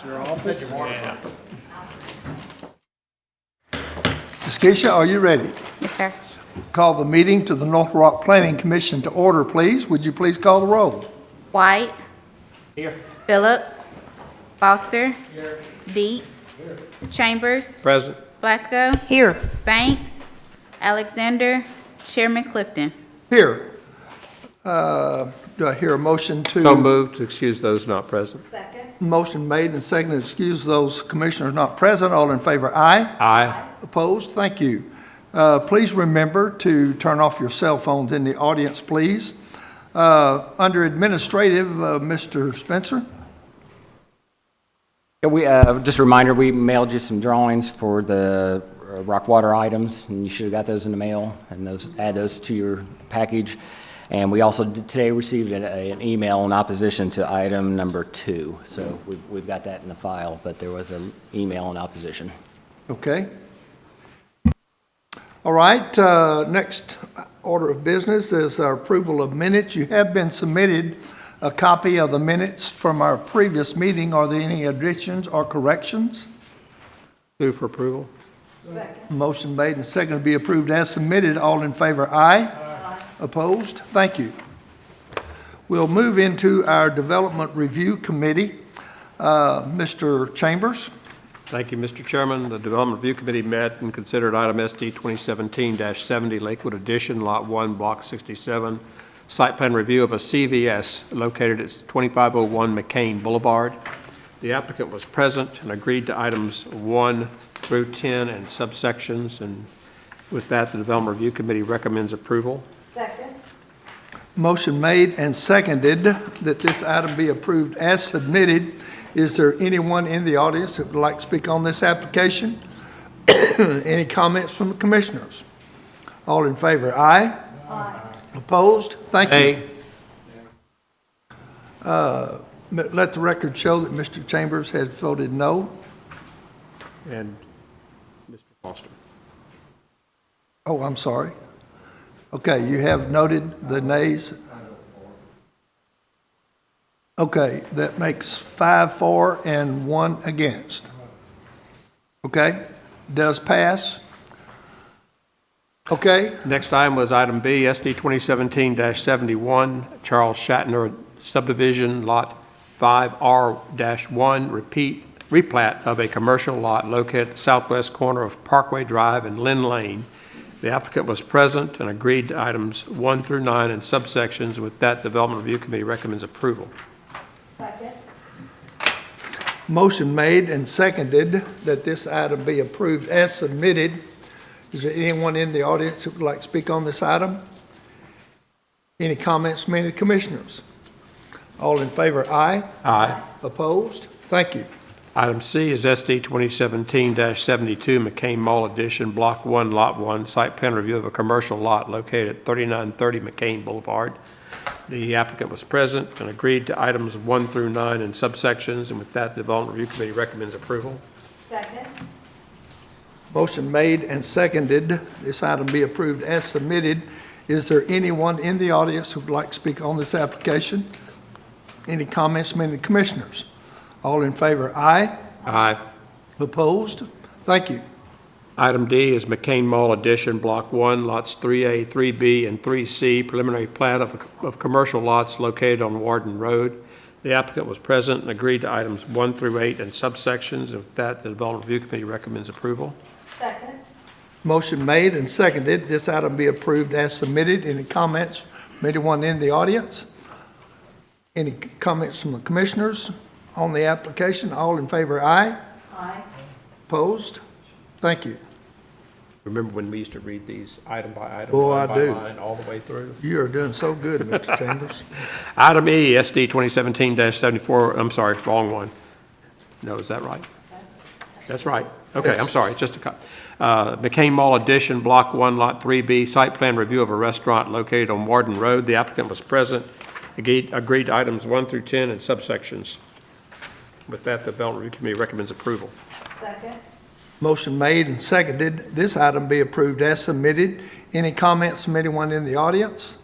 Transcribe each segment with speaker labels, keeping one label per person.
Speaker 1: Your office?
Speaker 2: Yeah.
Speaker 1: Ms. Keisha, are you ready?
Speaker 3: Yes, sir.
Speaker 1: Call the meeting to the North Rock Planning Commission to order, please. Would you please call the roll?
Speaker 3: White.
Speaker 2: Here.
Speaker 3: Phillips. Foster. Dietz. Chambers.
Speaker 2: Present.
Speaker 3: Blasco.
Speaker 4: Here.
Speaker 3: Banks. Alexander. Chairman Clifton.
Speaker 1: Here. Do I hear a motion to?
Speaker 2: So moved to excuse those not present.
Speaker 1: Motion made and seconded to excuse those commissioners not present. All in favor, aye.
Speaker 2: Aye.
Speaker 1: Opposed? Thank you. Please remember to turn off your cell phones in the audience, please. Under administrative, Mr. Spencer?
Speaker 5: Yeah, we, just a reminder, we mailed you some drawings for the rock water items, and you should have got those in the mail, and add those to your package. And we also today received an email in opposition to item number 2. So we've got that in the file, but there was an email in opposition.
Speaker 1: Okay. All right, next order of business is our approval of minutes. You have been submitted a copy of the minutes from our previous meeting. Are there any additions or corrections?
Speaker 2: Move for approval.
Speaker 1: Motion made and seconded to be approved as submitted. All in favor, aye. Opposed? Thank you. We'll move into our Development Review Committee. Mr. Chambers?
Speaker 2: Thank you, Mr. Chairman. The Development Review Committee met and considered item SD 2017-70 Lakewood Addition, Lot 1, Block 67, site plan review of a CVS located at 2501 McCain Boulevard. The applicant was present and agreed to items 1 through 10 and subsections, and with that, the Development Review Committee recommends approval.
Speaker 4: Second.
Speaker 1: Motion made and seconded that this item be approved as submitted. Is there anyone in the audience that would like to speak on this application? Any comments from the commissioners? All in favor, aye. Aye. Opposed? Thank you. Let the record show that Mr. Chambers had voted no.
Speaker 2: And Mr. Foster.
Speaker 1: Oh, I'm sorry. Okay, you have noted the nays. Okay, that makes 5 for and 1 against. Okay, does pass. Okay,
Speaker 2: Next item was item B, SD 2017-71, Charles Shatner subdivision, Lot 5R-1, replat of a commercial lot located at the southwest corner of Parkway Drive and Lynn Lane. The applicant was present and agreed to items 1 through 9 and subsections. With that, Development Review Committee recommends approval.
Speaker 4: Second.
Speaker 1: motion made and seconded that this item be approved as submitted. Is there anyone in the audience who would like to speak on this item? Any comments from any of the commissioners? All in favor, aye.
Speaker 2: Aye.
Speaker 1: Opposed? Thank you.
Speaker 2: Item C is SD 2017-72, McCain Mall Addition, Block 1, Lot 1, site plan review of a commercial lot located at 3930 McCain Boulevard. The applicant was present and agreed to items 1 through 9 and subsections, and with that, the Development Review Committee recommends approval.
Speaker 4: Second.
Speaker 1: Motion made and seconded, this item be approved as submitted. Is there anyone in the audience who would like to speak on this application? Any comments from any of the commissioners? All in favor, aye.
Speaker 2: Aye.
Speaker 1: Opposed? Thank you.
Speaker 2: Item D is McCain Mall Addition, Block 1, Lots 3A, 3B, and 3C, preliminary plat of commercial lots located on Warden Road. The applicant was present and agreed to items 1 through 8 and subsections, and with that, the Development Review Committee recommends approval.
Speaker 4: Second.
Speaker 1: Motion made and seconded, this item be approved as submitted. Any comments from anyone in the audience? Any comments from the commissioners on the application? All in favor, aye.
Speaker 4: Aye.
Speaker 1: Opposed? Thank you.
Speaker 2: Remember when we used to read these item by item,
Speaker 1: Oh,
Speaker 2: line
Speaker 1: I
Speaker 2: by
Speaker 1: do.
Speaker 2: line, all the way through?
Speaker 1: You are doing so good, Mr. Chambers.
Speaker 2: Item E, SD 2017-74, I'm sorry, wrong one. No, is that right? That's right. Okay,
Speaker 1: Yes.
Speaker 2: I'm sorry, just a cut. McCain Mall Addition, Block 1, Lot 3B, site plan review of a restaurant located on Warden Road. The applicant was present, agreed to items 1 through 10 and subsections. With that, the Development Review Committee recommends approval.
Speaker 4: Second.
Speaker 1: Motion made and seconded, this item be approved as submitted. Any comments from anyone in the audience?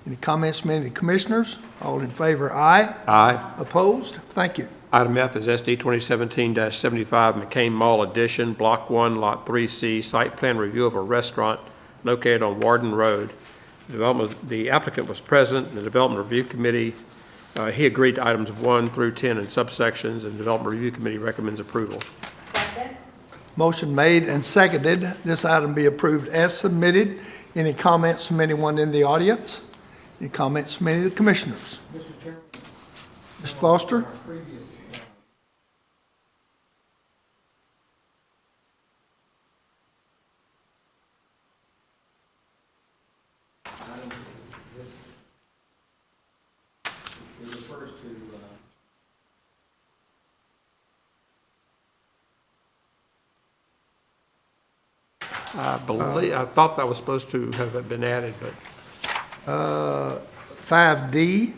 Speaker 1: Any comments from any of the commissioners? All in favor, aye.
Speaker 2: Aye.
Speaker 1: Opposed? Thank you.
Speaker 2: Item F is SD 2017-75 McCain Mall Addition, Block 1, Lot 3C, site plan review of a restaurant located on Warden Road. The applicant was present, and the Development Review Committee, he agreed to items 1 through 10 in subsections, and the Development Review Committee recommends approval.
Speaker 4: Second.
Speaker 1: Motion made and seconded, this item be approved as submitted. Any comments from anyone in the audience? Any comments from any of the commissioners?
Speaker 6: Mr. Chairman.
Speaker 1: Mr. Foster?
Speaker 2: I thought that was supposed to have been added, but
Speaker 1: 5D?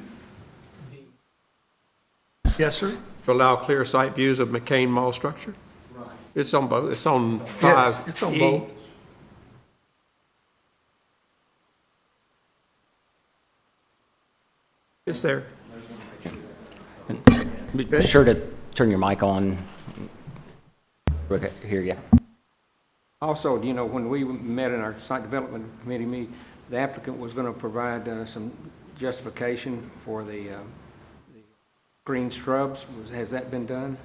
Speaker 1: Yes, sir?
Speaker 2: to allow clear site views of McCain Mall structure? Right. It's on both, it's on 5E.
Speaker 1: Yes, it's on both.
Speaker 2: It's there.
Speaker 5: Be sure to turn your mic on. We can hear you.
Speaker 6: Also, you know, when we met in our site development committee meeting, the applicant was going to provide some justification for the green shrubs. Has that been done?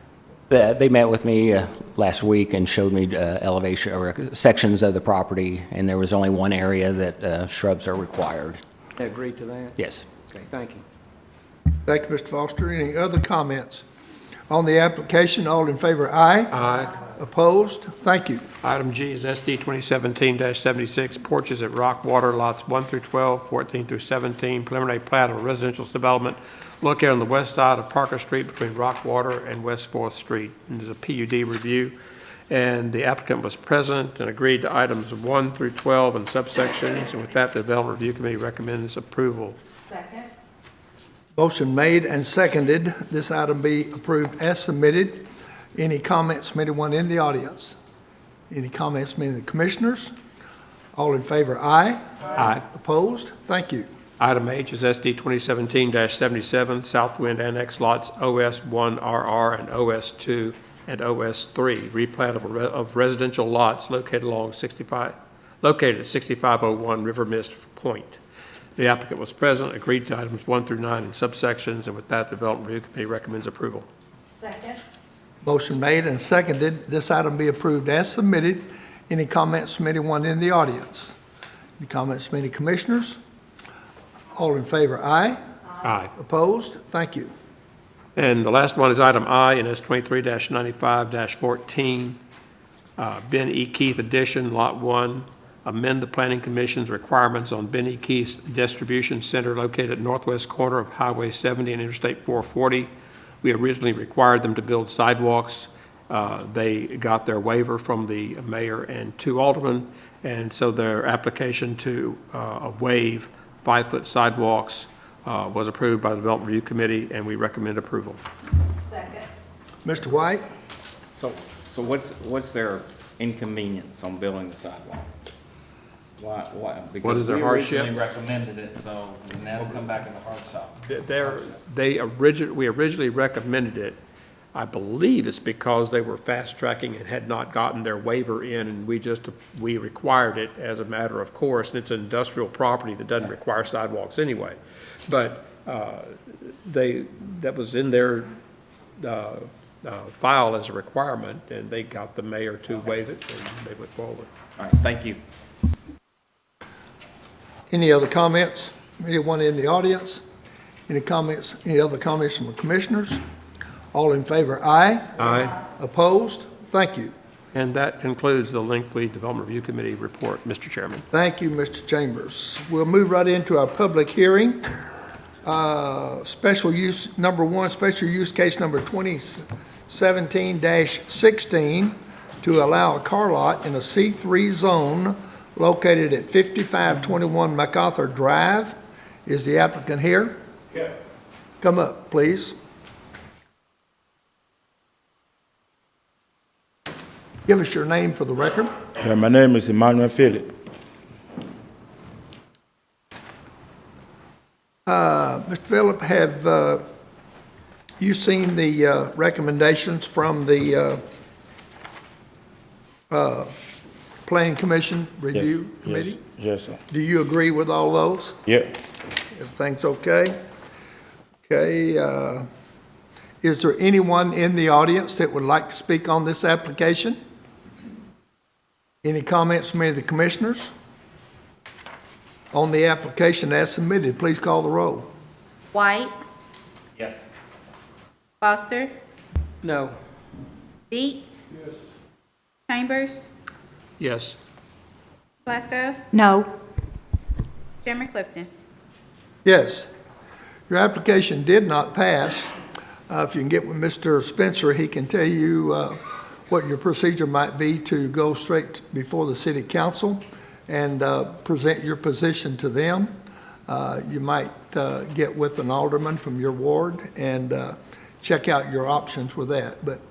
Speaker 5: They met with me last week and showed me elevation or sections of the property, and there was only one area that shrubs are required.
Speaker 6: They agreed to that?
Speaker 5: Yes.
Speaker 6: Okay, thank you.
Speaker 1: Thank you, Mr. Foster. Any other comments on the application? All in favor, aye.
Speaker 2: Aye.
Speaker 1: Opposed? Thank you.
Speaker 2: Item G is SD 2017-76, porches at Rockwater, lots 1 through 12, 14 through 17, preliminary plat of a residential development located on the west side of Parker Street between Rockwater and West 4th Street. And there's a PUD review, and the applicant was present and agreed to items 1 through 12 in subsections, and with that, the Development Review Committee recommends approval.
Speaker 4: Second.
Speaker 1: Motion made and seconded, this item be approved as submitted. Any comments from anyone in the audience? Any comments from any of the commissioners? All in favor, aye.
Speaker 2: Aye.
Speaker 1: Opposed? Thank you.
Speaker 2: Item H is SD 2017-77, Southwind Annex lots OS1RR and OS2 and OS3, replat of residential lots located at 6501 River Mist Point. The applicant was present, agreed to items 1 through 9 in subsections, and with that, the Development Review Committee recommends approval.
Speaker 4: Second.
Speaker 1: Motion made and seconded, this item be approved as submitted. Any comments from anyone in the audience? Any comments from any commissioners? All in favor, aye.
Speaker 2: Aye.
Speaker 1: Opposed? Thank you.
Speaker 2: And the last one is item I in S 23-95-14, Ben E. Keith addition, Lot 1, amend the Planning Commission's requirements on Ben E. Keith's distribution center located at northwest corner of Highway 70 and Interstate 440. We originally required them to build sidewalks. They got their waiver from the mayor and 2 aldermen, and so their application to waive 5-foot sidewalks was approved by the Development Review Committee, and we recommend approval.
Speaker 4: Second.
Speaker 1: Mr. White?
Speaker 7: So what's their inconvenience on building the sidewalk? Why? Because
Speaker 2: is their
Speaker 7: we
Speaker 2: hardship?
Speaker 7: originally recommended it, so now it's come back in the hardship.
Speaker 2: We originally recommended it. I believe it's because they were fast tracking and had not gotten their waiver in, and we required it as a matter of course, and it's an industrial property that doesn't require sidewalks anyway. But that was in their file as a requirement, and they got the mayor to waive it, and they went forward.
Speaker 7: All right, thank you.
Speaker 1: Any other comments? Anyone in the audience? Any comments, any other comments from the commissioners? All in favor, aye.
Speaker 2: Aye.
Speaker 1: Opposed? Thank you.
Speaker 2: And that concludes the Lengthy Development Review Committee report, Mr. Chairman.
Speaker 1: Thank you, Mr. Chambers. We'll move right into our public hearing. Special use, number 1, special use case number 2017-16 to allow a car lot in a C3 zone located at 5521 MacArthur Drive. Is the applicant here? Yeah. Come up, please. Give us your name for the record.
Speaker 8: My name is Emmanuel Philip.
Speaker 1: Mr. Phillip, you seen the recommendations from the Planning Commission Review Committee?
Speaker 8: Yes, sir.
Speaker 1: Do you agree with all those?
Speaker 8: Yeah.
Speaker 1: Everything's okay? Okay, is there anyone in the audience that would like to speak on this application? Any comments from any of the commissioners? On the application as submitted, please call the roll.
Speaker 3: White,
Speaker 7: Yes.
Speaker 3: Foster,
Speaker 6: No.
Speaker 3: Deets. Chambers,
Speaker 2: Yes.
Speaker 3: Plasko,
Speaker 4: No.
Speaker 3: Chairman Clifton.
Speaker 1: Yes. Your application did not pass. If you can get with Mr. Spencer, he can tell you what your procedure might be to go straight before the city council and present your position to them. You might get with an alderman from your ward and check out your options with that. But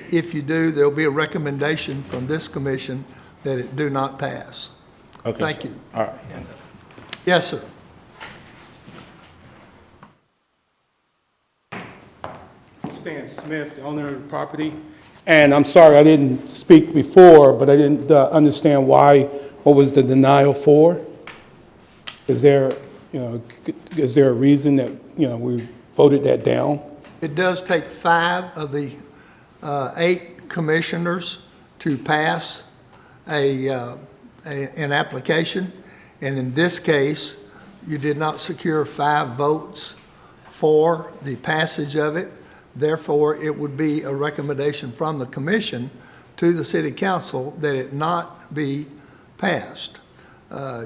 Speaker 1: if you do, there'll be a recommendation from this commission that it do not pass.
Speaker 8: Okay.
Speaker 1: Thank
Speaker 8: sir.
Speaker 1: you.
Speaker 8: All right.
Speaker 1: Yes, sir.
Speaker 9: Stan Smith, the owner of the property. And I'm sorry, I didn't speak before, but I didn't understand what was the denial for? Is there, is there a reason that, we voted that down?
Speaker 1: It does take 5 of the 8 commissioners to pass an application. And in this case, you did not secure 5 votes for the passage of it. Therefore, it would be a recommendation from the commission to the city council that it not be passed.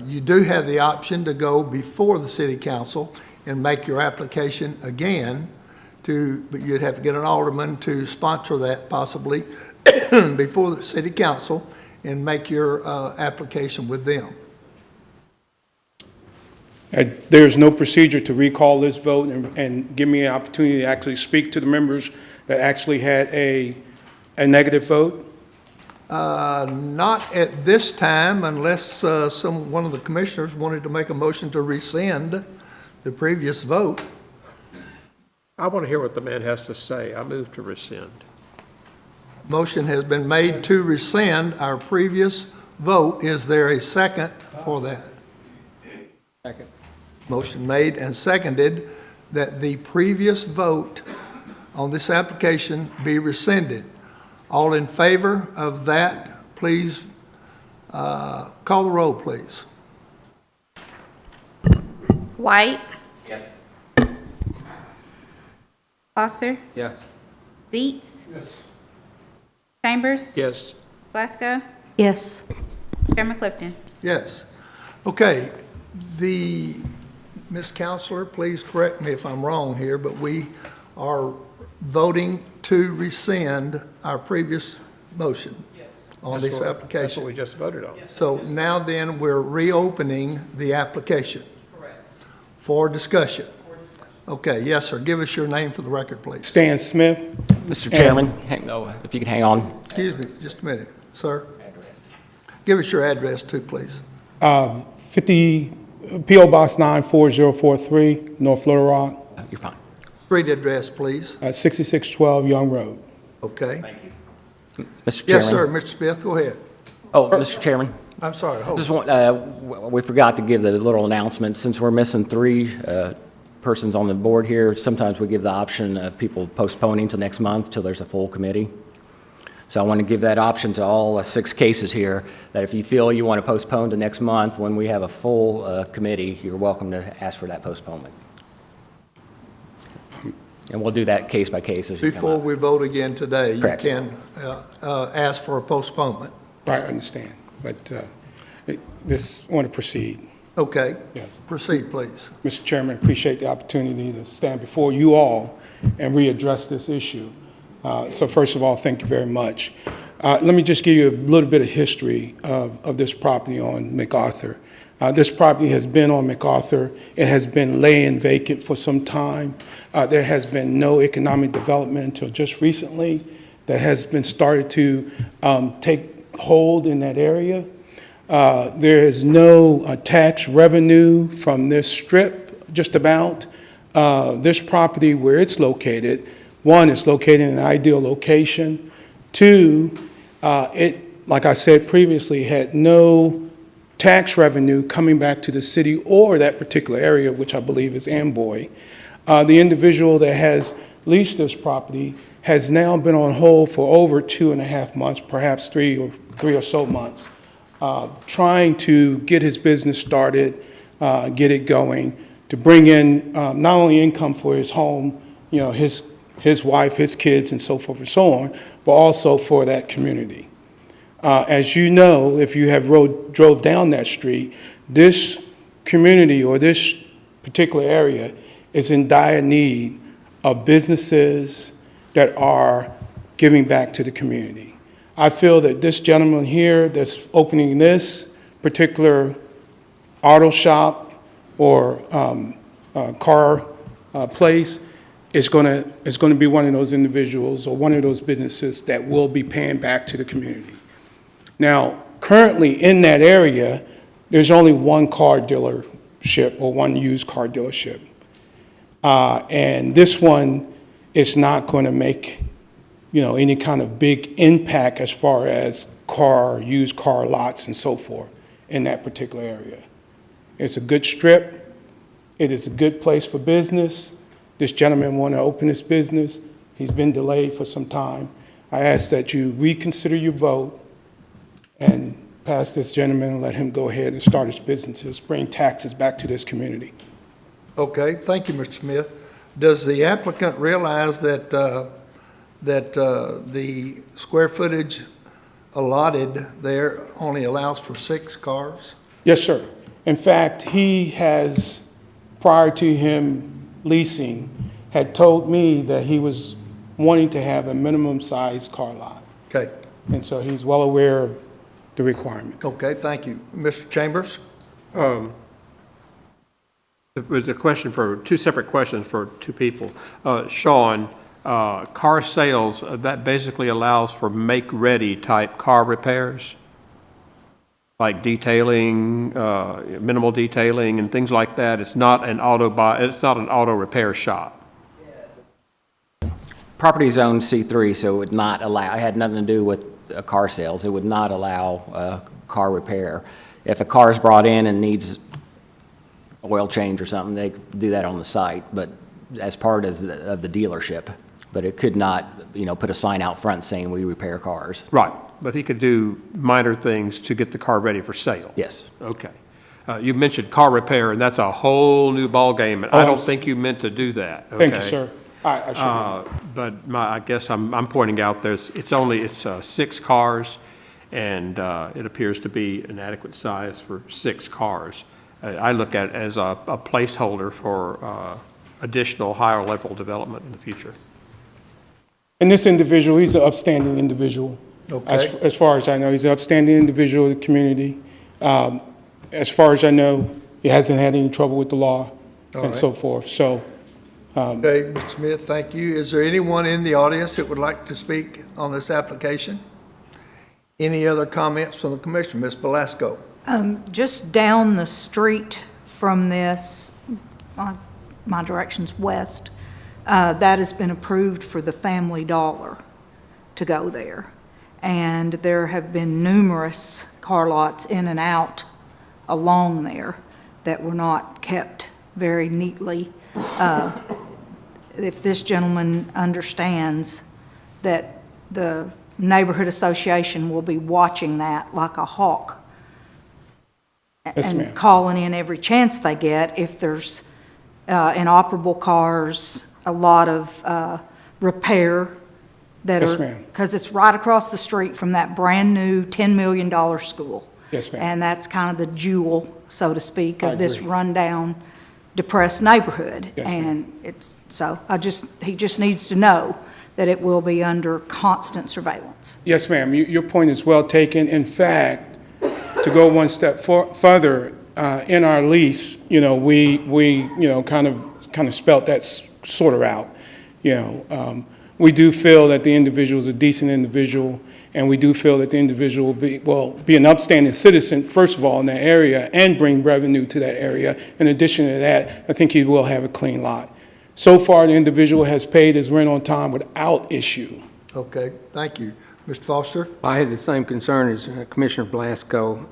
Speaker 1: You do have the option to go before the city council and make your application again but you'd have to get an alderman to sponsor that possibly before the city council and make your application with them.
Speaker 9: There's no procedure to recall this vote and give me an opportunity to actually speak to the members that actually had a negative vote?
Speaker 1: Not at this time unless one of the commissioners wanted to make a motion to rescind the previous vote.
Speaker 2: I want to hear what the man has to say. I move to rescind.
Speaker 1: Motion has been made to rescind our previous vote. Is there a second for that?
Speaker 6: Second.
Speaker 1: Motion made and seconded that the previous vote on this application be rescinded. All in favor of that, please call the roll, please.
Speaker 3: White,
Speaker 7: Yes.
Speaker 3: Foster,
Speaker 6: Yes.
Speaker 3: Deets. Chambers,
Speaker 2: Yes.
Speaker 3: Plasko,
Speaker 4: Yes.
Speaker 3: Chairman Clifton.
Speaker 1: Yes. Okay, Ms. Counselor, please correct me if I'm wrong here, but we are voting to rescind our previous motion on this
Speaker 2: That's what
Speaker 1: application.
Speaker 2: we just voted on.
Speaker 1: So now then, we're reopening the application. Correct. For discussion. Okay, yes, sir. Give us your name for the record, please.
Speaker 9: Stan Smith?
Speaker 5: Mr. Chairman, if you could hang on.
Speaker 1: Excuse me, just a minute, sir. Give us your address too, please.
Speaker 9: 50 P.O. Box 94043, North Little Rock,
Speaker 5: You're fine.
Speaker 1: Street address, please.
Speaker 9: 6612 Young Road.
Speaker 1: Okay.
Speaker 5: Mr. Chairman.
Speaker 1: Yes, sir. Mr. Smith, go ahead.
Speaker 5: Oh, Mr. Chairman,
Speaker 1: I'm sorry. Hold
Speaker 5: just
Speaker 1: on.
Speaker 5: want, we forgot to give the little announcement. Since we're missing 3 persons on the board here, sometimes we give the option of people postponing till next month till there's a full committee. So I want to give that option to all 6 cases here, that if you feel you want to postpone to next month, when we have a full committee, you're welcome to ask for that postponement. And we'll do that case by case as you come
Speaker 1: Before
Speaker 5: up.
Speaker 1: we vote again today, you
Speaker 5: Correct.
Speaker 1: can ask for a postponement.
Speaker 9: Right, I understand, but just want to proceed.
Speaker 1: Okay.
Speaker 9: Yes.
Speaker 1: Proceed, please.
Speaker 9: Mr. Chairman, appreciate the opportunity to stand before you all and readdress this issue. So first of all, thank you very much. Let me just give you a little bit of history of this property on MacArthur. This property has been on MacArthur. It has been laying vacant for some time. There has been no economic development until just recently that has been started to take hold in that area. There is no tax revenue from this strip, just about. this property where it's located, one, it's located in an ideal location. Two, it, like I said previously, had no tax revenue coming back to the city or that particular area, which I believe is Amboy. The individual that has leased this property has now been on hold for over 2.5 months, perhaps three or so months, trying to get his business started, get it going, to bring in not only income for his home, you know, his wife, his kids, and so forth and so on, but also for that community. As you know, if you have drove down that street, this community or this particular area is in dire need of businesses that are giving back to the community. I feel that this gentleman here that's opening this particular auto shop or car place is going to be one of those individuals or one of those businesses that will be paying back to the community. Now, currently in that area, there's only one car dealership or one used car dealership. And this one is not going to make, you know, any kind of big impact as far as used car lots and so forth in that particular area. It's a good strip. It is a good place for business. This gentleman wanted to open his business. He's been delayed for some time. I ask that you reconsider your vote and pass this gentleman and let him go ahead and start his businesses, bring taxes back to this community.
Speaker 1: Okay, thank you, Mr. Smith. Does the applicant realize that, the square footage allotted there only allows for 6 cars?
Speaker 9: Yes, sir. In fact, he has, prior to him leasing, had told me that he was wanting to have a minimum size car lot.
Speaker 1: Okay,
Speaker 9: And so he's well aware of the requirement.
Speaker 1: okay, thank you. Mr. Chambers?
Speaker 2: There's a question for, two separate questions for two people. Sean, car sales, that basically allows for make-ready type car repairs? Like detailing, minimal detailing and things like that? It's not an auto repair shop?
Speaker 5: Property zone C3, so it would not allow, it had nothing to do with car sales. It would not allow car repair. If a car is brought in and needs oil change or something, they could do that on the site, but as part of the dealership. But it could not, you know, put a sign out front saying we repair cars.
Speaker 2: Right, but he could do minor things to get the car ready for sale?
Speaker 5: Yes.
Speaker 2: Okay. You mentioned car repair, and that's a whole new ballgame, and I don't think you meant to do that, okay?
Speaker 9: Thank you, sir. I sure do.
Speaker 2: But I guess I'm pointing out it's 6 cars, and it appears to be an adequate size for 6 cars. I look at it as a placeholder for additional higher level development in the future.
Speaker 9: And this individual, he's an upstanding individual.
Speaker 1: Okay.
Speaker 9: As far as I know, he's an upstanding individual in the community. As far as I know, he hasn't had any trouble with the law
Speaker 1: All
Speaker 9: and
Speaker 1: right.
Speaker 9: so forth. So,
Speaker 1: Okay, Mr. Smith, thank you. Is there anyone in the audience that would like to speak on this application? Any other comments from the commission? Ms. Belasco?
Speaker 4: Just down the street from this, my direction's west, that has been approved for the Family Dollar to go there. And there have been numerous car lots in and out along there that were not kept very neatly. If this gentleman understands that the neighborhood association will be watching that like a hawk,
Speaker 9: yes, ma'am.
Speaker 4: and calling in every chance they get if there's inoperable cars, a lot of repair that
Speaker 9: Yes,
Speaker 4: are,
Speaker 9: ma'am.
Speaker 4: because it's right across the street from that brand-new $10 million school.
Speaker 9: Yes, ma'am.
Speaker 4: And that's kind of the jewel, so to speak,
Speaker 9: I
Speaker 4: of this
Speaker 9: agree.
Speaker 4: rundown, depressed neighborhood.
Speaker 9: Yes, ma'am.
Speaker 4: And it's, so he just needs to know that it will be under constant surveillance.
Speaker 9: yes, ma'am, your point is well taken. In fact, to go one step further, in our lease, you know, we you know, kind of spelt that sort of out. You know, we do feel that the individual is a decent individual, and we do feel that the individual will be an upstanding citizen, first of all, in that area, and bring revenue to that area. In addition to that, I think he will have a clean lot. So far, the individual has paid his rent on time without issue.
Speaker 1: Okay, thank you. Mr. Foster?
Speaker 6: I had the same concern as Commissioner Blasco,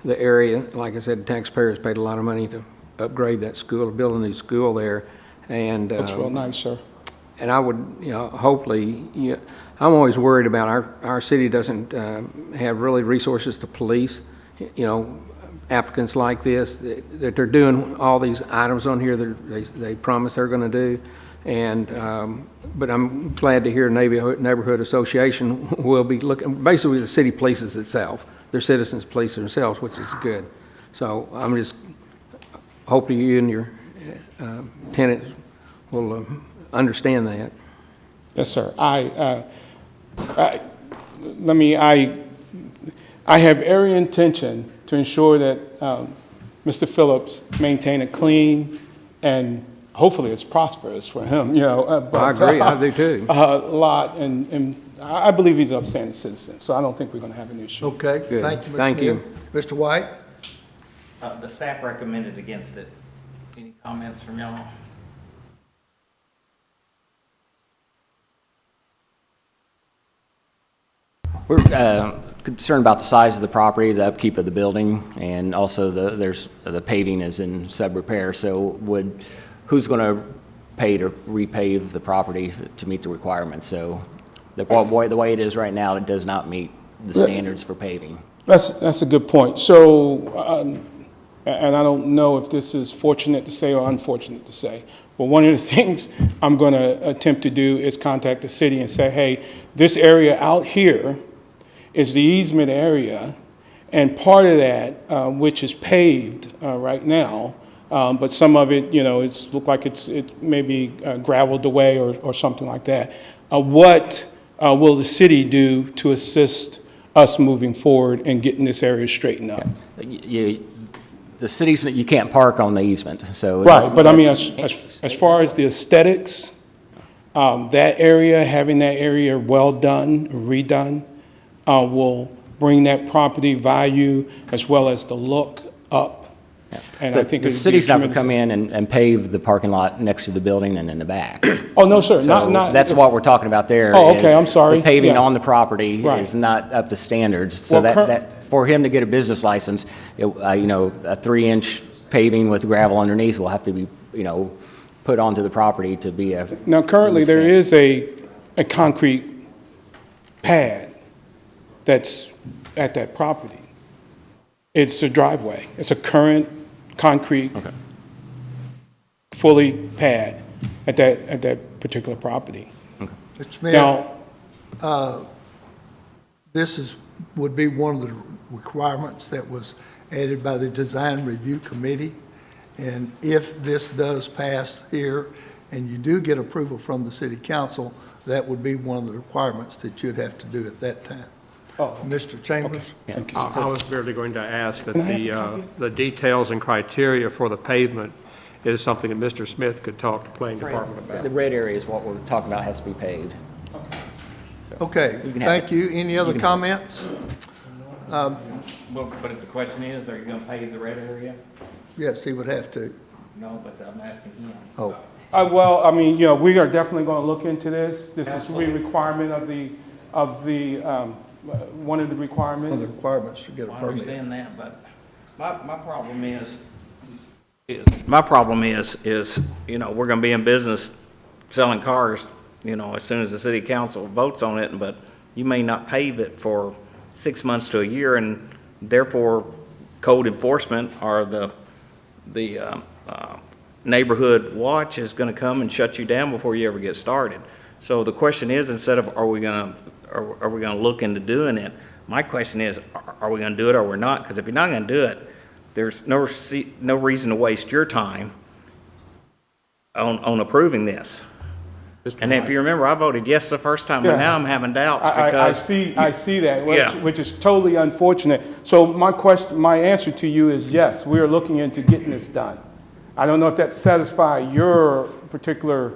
Speaker 6: the area, like I said, taxpayers paid a lot of money to upgrade that school, build a new school there, and.
Speaker 9: Looks real nice, sir.
Speaker 6: And I would, hopefully, I'm always worried about our city doesn't have really resources to police, applicants like this, that they're doing all these items on here that they promise they're going to do. And, but I'm glad to hear Neighborhood Association will be looking, basically the city polices itself. Their citizens police themselves, which is good. So I'm just hoping you and your tenants will understand that.
Speaker 9: Yes, sir. I have every intention to ensure that Mr. Phillips maintain a clean and hopefully it's prosperous for him, but,
Speaker 6: I agree, I do too.
Speaker 9: lot, and I believe he's an upstanding citizen, so I don't think we're going to have an issue.
Speaker 1: Okay,
Speaker 6: Good.
Speaker 1: thank you, Mr.
Speaker 6: Thank you.
Speaker 1: Neal. Mr. White?
Speaker 7: The staff recommended against it. Any comments from y'all?
Speaker 5: We're concerned about the size of the property, the upkeep of the building, and also the paving is in sub-repair. So who's going to pay to repave the property to meet the requirements? So the way it is right now, it does not meet the standards for paving.
Speaker 9: That's a good point. So, and I don't know if this is fortunate to say or unfortunate to say, but one of the things I'm going to attempt to do is contact the city and say, hey, this area out here is the easement area, and part of that, which is paved right now, but some of it, it's look like it may be graveled away or something like that. What will the city do to assist us moving forward and getting this area straightened up?
Speaker 5: The cities, you can't park on the easement, so.
Speaker 9: Right, but I mean, as far as the aesthetics, that area, having that area well done, redone, will bring that property value as well as the look up. And I think
Speaker 5: The
Speaker 9: it'd be
Speaker 5: city's not going to
Speaker 9: tremendous-
Speaker 5: come in and pave the parking lot next to the building and in the back.
Speaker 9: Oh, no, sir,
Speaker 5: So
Speaker 9: not.
Speaker 5: that's what we're talking about there.
Speaker 9: Oh, okay,
Speaker 5: is
Speaker 9: I'm sorry.
Speaker 5: The paving
Speaker 9: Yeah.
Speaker 5: on the property
Speaker 9: Right.
Speaker 5: is not up to standards. So
Speaker 9: Well,
Speaker 5: that for him to get a business license, a 3-inch paving with gravel underneath will have to be, put onto the property to be a.
Speaker 9: Now, currently, there is a concrete pad that's at that property. It's a driveway. It's a current concrete, fully pad at that particular property.
Speaker 1: Mr. Smith?
Speaker 9: Now,
Speaker 1: would be one of the requirements that was added by the Design Review Committee. And if this does pass here and you do get approval from the city council, that would be one of the requirements that you'd have to do at that time.
Speaker 9: Oh.
Speaker 1: Mr. Chambers?
Speaker 2: I was merely going to ask that the details and criteria for the pavement is something that Mr. Smith could talk to planning department about.
Speaker 5: The red area is what we're talking about, has to be paved.
Speaker 1: Okay,
Speaker 5: You can have
Speaker 1: thank you. Any other comments?
Speaker 7: Well, but if the question is, are you gonna pave the red area?
Speaker 1: Yes, he would have to.
Speaker 7: No, but I'm asking him.
Speaker 1: Oh,
Speaker 9: well, I mean, we are definitely going to look into this. This is a requirement of one of the
Speaker 1: one
Speaker 9: requirements.
Speaker 1: of the requirements to get a
Speaker 7: I
Speaker 1: permit.
Speaker 7: understand that, but my problem is, we're gonna be in business selling cars, as soon as the city council votes on it, but you may not pave it for 6 months to a year, and therefore code enforcement or the neighborhood watch is gonna come and shut you down before you ever get started. So the question is, instead of are we gonna look into doing it, my question is, are we gonna do it or we're not? Because if you're not gonna do it, there's no reason to waste your time on approving this. And if you remember, I voted yes the first time, but
Speaker 9: Yeah.
Speaker 7: now I'm having doubts
Speaker 9: I
Speaker 7: because.
Speaker 9: see that,
Speaker 7: Yeah.
Speaker 9: which is totally unfortunate. So my answer to you is yes, we are looking into getting this done. I don't know if that satisfies your particular,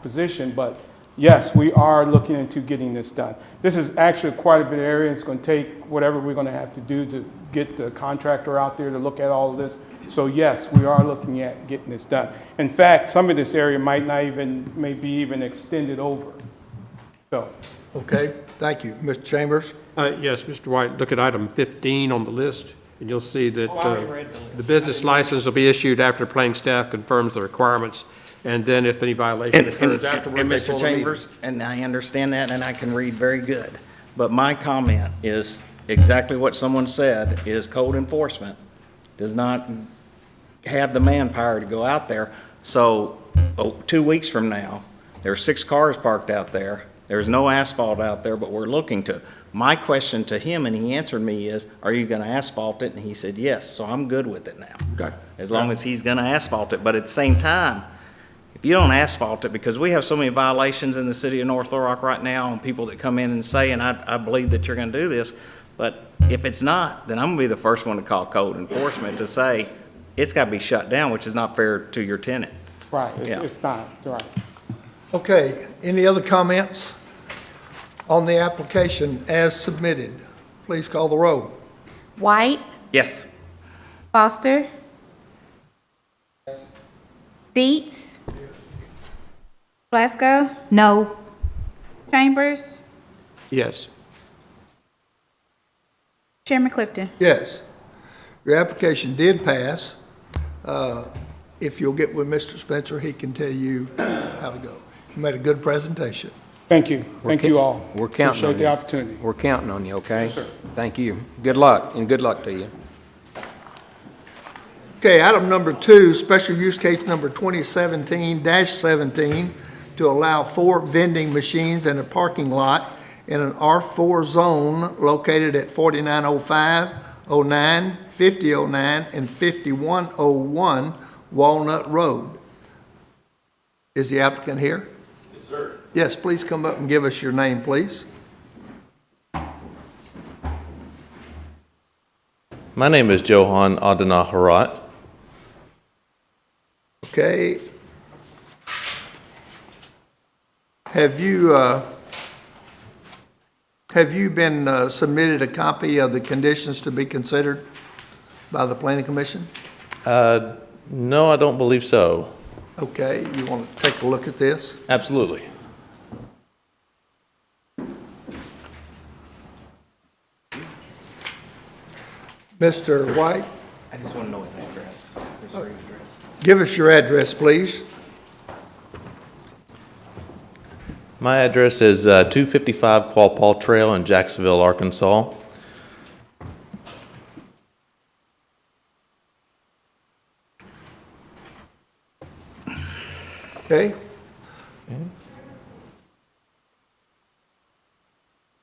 Speaker 9: position, but yes, we are looking into getting this done. This is actually quite a bit of area. It's going to take whatever we're going to have to do to get the contractor out there to look at all of this. So yes, we are looking at getting this done. In fact, some of this area might not even, maybe even extended over. So,
Speaker 1: Okay, thank you. Mr. Chambers?
Speaker 2: Yes, Mr. White, look at item 15 on the list, and you'll see that
Speaker 7: Oh, I already read the list.
Speaker 2: the business license will be issued after planning staff confirms the requirements, and then if any violation occurs afterward,
Speaker 7: And
Speaker 2: they
Speaker 7: Mr.
Speaker 2: pull the meter.
Speaker 7: Chambers, and I understand that, and I can read very good, but my comment is exactly what someone said, is code enforcement does not have the manpower to go out there. So, 2 weeks from now, there are 6 cars parked out there, there's no asphalt out there, but we're looking to. My question to him, and he answered me, is, are you gonna asphalt it? And he said, yes, so I'm good with it now.
Speaker 2: Okay.
Speaker 7: As long as he's gonna asphalt it, but at the same time, if you don't asphalt it, because we have so many violations in the city of North Little Rock right now, and people that come in and say, and I believe that you're gonna do this, but if it's not, then I'm gonna be the first one to call code enforcement to say, it's gotta be shut down, which is not fair to your tenant.
Speaker 9: right,
Speaker 7: Yeah.
Speaker 9: it's not, right.
Speaker 1: Okay, any other comments on the application as submitted? Please call the roll.
Speaker 3: White,
Speaker 7: Yes.
Speaker 3: Foster. Dietz. Plasko,
Speaker 4: No,
Speaker 3: Chambers,
Speaker 2: Yes.
Speaker 3: Chairman Clifton.
Speaker 1: Yes. Your application did pass. If you'll get with Mr. Spencer, he can tell you how to go. You made a good presentation.
Speaker 9: Thank you. Thank you all.
Speaker 6: We're counting on
Speaker 9: Appreciate the
Speaker 6: you.
Speaker 9: opportunity.
Speaker 6: We're counting on you, okay? Thank you. Good luck, and good luck to you.
Speaker 1: Okay, item number 2, special use case number 2017-17 to allow 4 vending machines in a parking lot in an R4 zone located at 4905, 09, 5009, and 5101 Walnut Road. Is the applicant here? Yes, sir. Yes, please come up and give us your name, please.
Speaker 10: My name is Johan Adanaharat.
Speaker 1: Okay. Have you been submitted a copy of the conditions to be considered by the planning commission?
Speaker 10: No, I don't believe so.
Speaker 1: Okay, you want to take a look at this?
Speaker 10: Absolutely.
Speaker 1: Mr. White,
Speaker 7: I just want to know his address, his street address.
Speaker 1: give us your address, please.
Speaker 10: My address is 255 Qualpaw Trail in Jacksonville, Arkansas.
Speaker 1: Okay?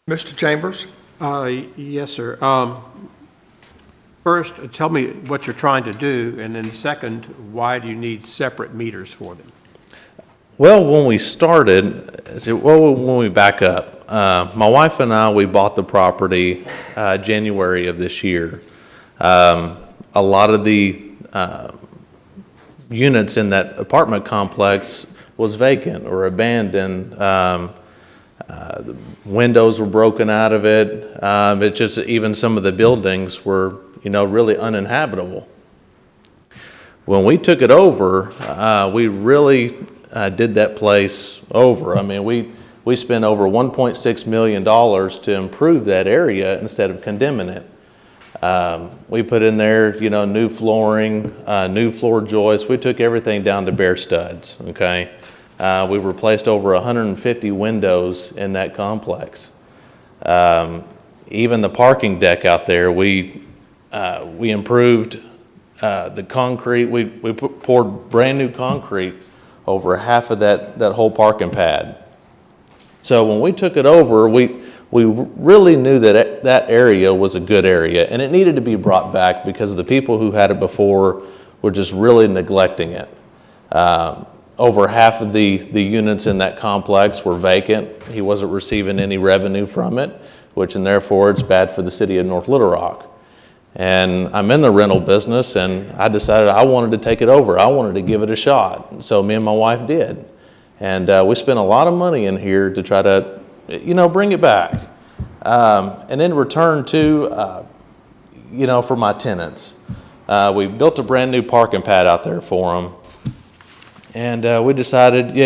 Speaker 1: Mr. Chambers?
Speaker 2: Yes, sir. First, tell me what you're trying to do, and then second, why do you need separate meters for them?
Speaker 10: Well, when we started, when we back up, my wife and I, we bought the property January of this year. A lot of the units in that apartment complex was vacant or abandoned. The windows were broken out of it. It just, even some of the buildings were, really uninhabitable. When we took it over, we really did that place over. I mean, we spent over $1.6 million to improve that area instead of condemning it. We put in there, new flooring, new floor joists. We took everything down to bare studs, okay? We replaced over 150 windows in that complex. Even the parking deck out there, we improved the concrete. We poured brand new concrete over half of that whole parking pad. So when we took it over, we really knew that that area was a good area, and it needed to be brought back because the people who had it before were just really neglecting it. Over half of the units in that complex were vacant. He wasn't receiving any revenue from it, which, and therefore it's bad for the city of North Little Rock. And I'm in the rental business, and I decided I wanted to take it over. I wanted to give it a shot. So me and my wife did. And we spent a lot of money in here to try to, bring it back. And in return too, for my tenants, we built a brand new parking pad out there for them. And we decided,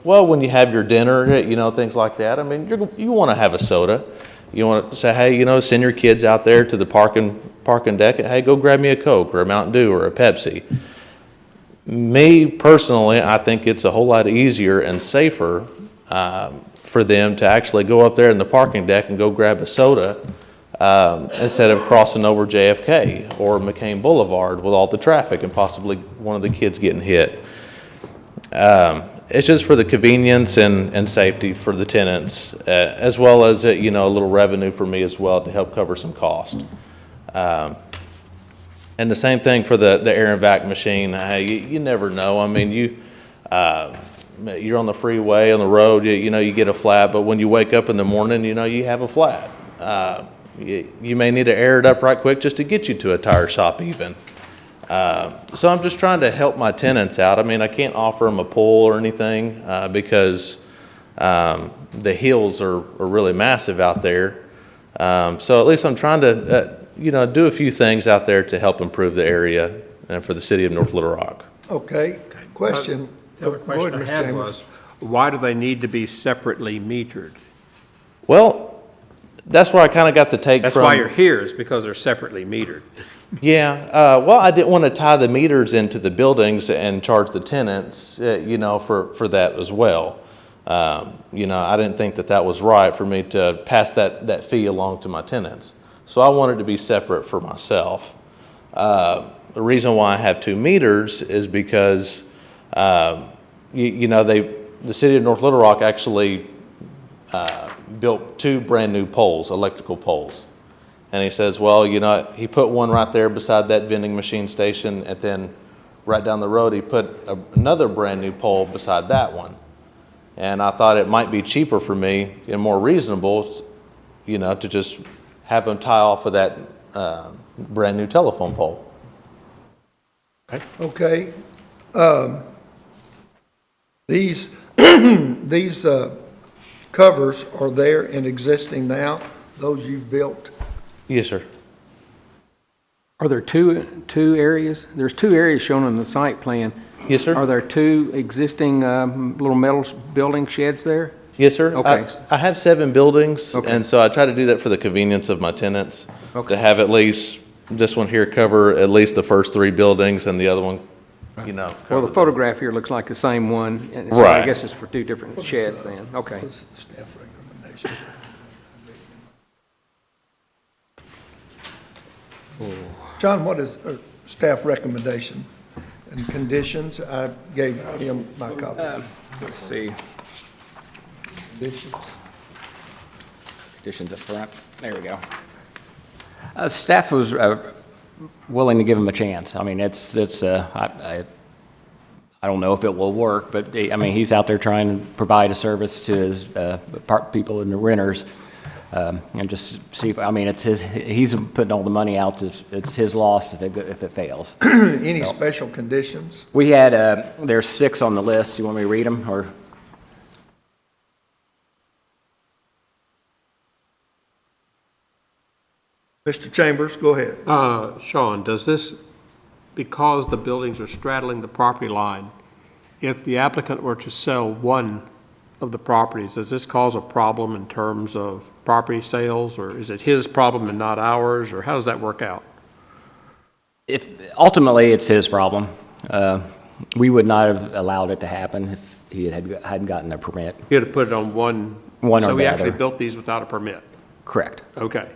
Speaker 10: when you have your dinner, things like that, I mean, you want to have a soda. You want to say, hey, send your kids out there to the parking deck, and hey, go grab me a Coke or a Mountain Dew or a Pepsi. Me, personally, I think it's a whole lot easier and safer for them to actually go up there in the parking deck and go grab a soda instead of crossing over JFK or McCain Boulevard with all the traffic and possibly one of the kids getting hit. It's just for the convenience and safety for the tenants, as well as, a little revenue for me as well to help cover some cost. And the same thing for the air and vac machine. You never know. I mean, you're on the freeway, on the road, you get a flat, but when you wake up in the morning, you have a flat. You may need to air it up right quick just to get you to a tire shop even. So I'm just trying to help my tenants out. I mean, I can't offer them a pull or anything because the hills are really massive out there. So at least I'm trying to, do a few things out there to help improve the area and for the city of North Little Rock.
Speaker 1: Okay, question.
Speaker 2: The other
Speaker 1: Go
Speaker 2: question
Speaker 1: ahead,
Speaker 2: I
Speaker 1: Mr.
Speaker 2: had
Speaker 1: Chambers.
Speaker 2: was, why do they need to be separately metered?
Speaker 10: Well, that's where I kind of got the take
Speaker 2: That's
Speaker 10: from.
Speaker 2: why you're here, is because they're separately metered.
Speaker 10: Yeah, well, I didn't want to tie the meters into the buildings and charge the tenants, for that as well. I didn't think that was right for me to pass that fee along to my tenants. So I wanted to be separate for myself. The reason why I have 2 meters is because, the city of North Little Rock actually built 2 brand new poles, electrical poles. And he says, well, he put one right there beside that vending machine station, and then right down the road, he put another brand new pole beside that one. And I thought it might be cheaper for me and more reasonable, to just have them tie off of that brand new telephone pole.
Speaker 1: Okay. These covers are there and existing now, those you've built?
Speaker 10: Yes, sir.
Speaker 6: Are there two areas? There's 2 areas shown on the site plan.
Speaker 10: Yes, sir.
Speaker 6: Are there 2 existing little metal building sheds there?
Speaker 10: Yes, sir.
Speaker 6: Okay.
Speaker 10: I have 7 buildings,
Speaker 6: Okay.
Speaker 10: and so I try to do that for the convenience of my tenants.
Speaker 6: Okay.
Speaker 10: To have at least, this one here cover at least the first 3 buildings, and the other one,
Speaker 6: Well,
Speaker 10: cover
Speaker 6: the photograph here looks like the same one, and so I
Speaker 10: Right.
Speaker 6: guess it's for 2 different sheds then. Okay.
Speaker 1: What's the staff recommendation? John, what is staff recommendation and conditions? I gave him my copy.
Speaker 5: Let's see,
Speaker 1: Conditions.
Speaker 5: additions up front, there we go. Staff was willing to give him a chance. I mean, I don't know if it will work, but, he's out there trying to provide a service to his people and the renters, and just see if, he's putting all the money out, it's his loss if it fails.
Speaker 1: Any special conditions?
Speaker 5: We had, there's 6 on the list. You want me to read them, or?
Speaker 1: Mr. Chambers, go ahead.
Speaker 2: Sean, does this, because the buildings are straddling the property line, if the applicant were to sell one of the properties, does this cause a problem in terms of property sales, or is it his problem and not ours, or how does that work out?
Speaker 5: If, ultimately, it's his problem. We would not have allowed it to happen if he hadn't gotten a permit.
Speaker 2: You had to put it on one.
Speaker 5: One or
Speaker 2: So we
Speaker 5: the
Speaker 2: actually
Speaker 5: other.
Speaker 2: built these without a permit?
Speaker 5: Correct.
Speaker 2: Okay.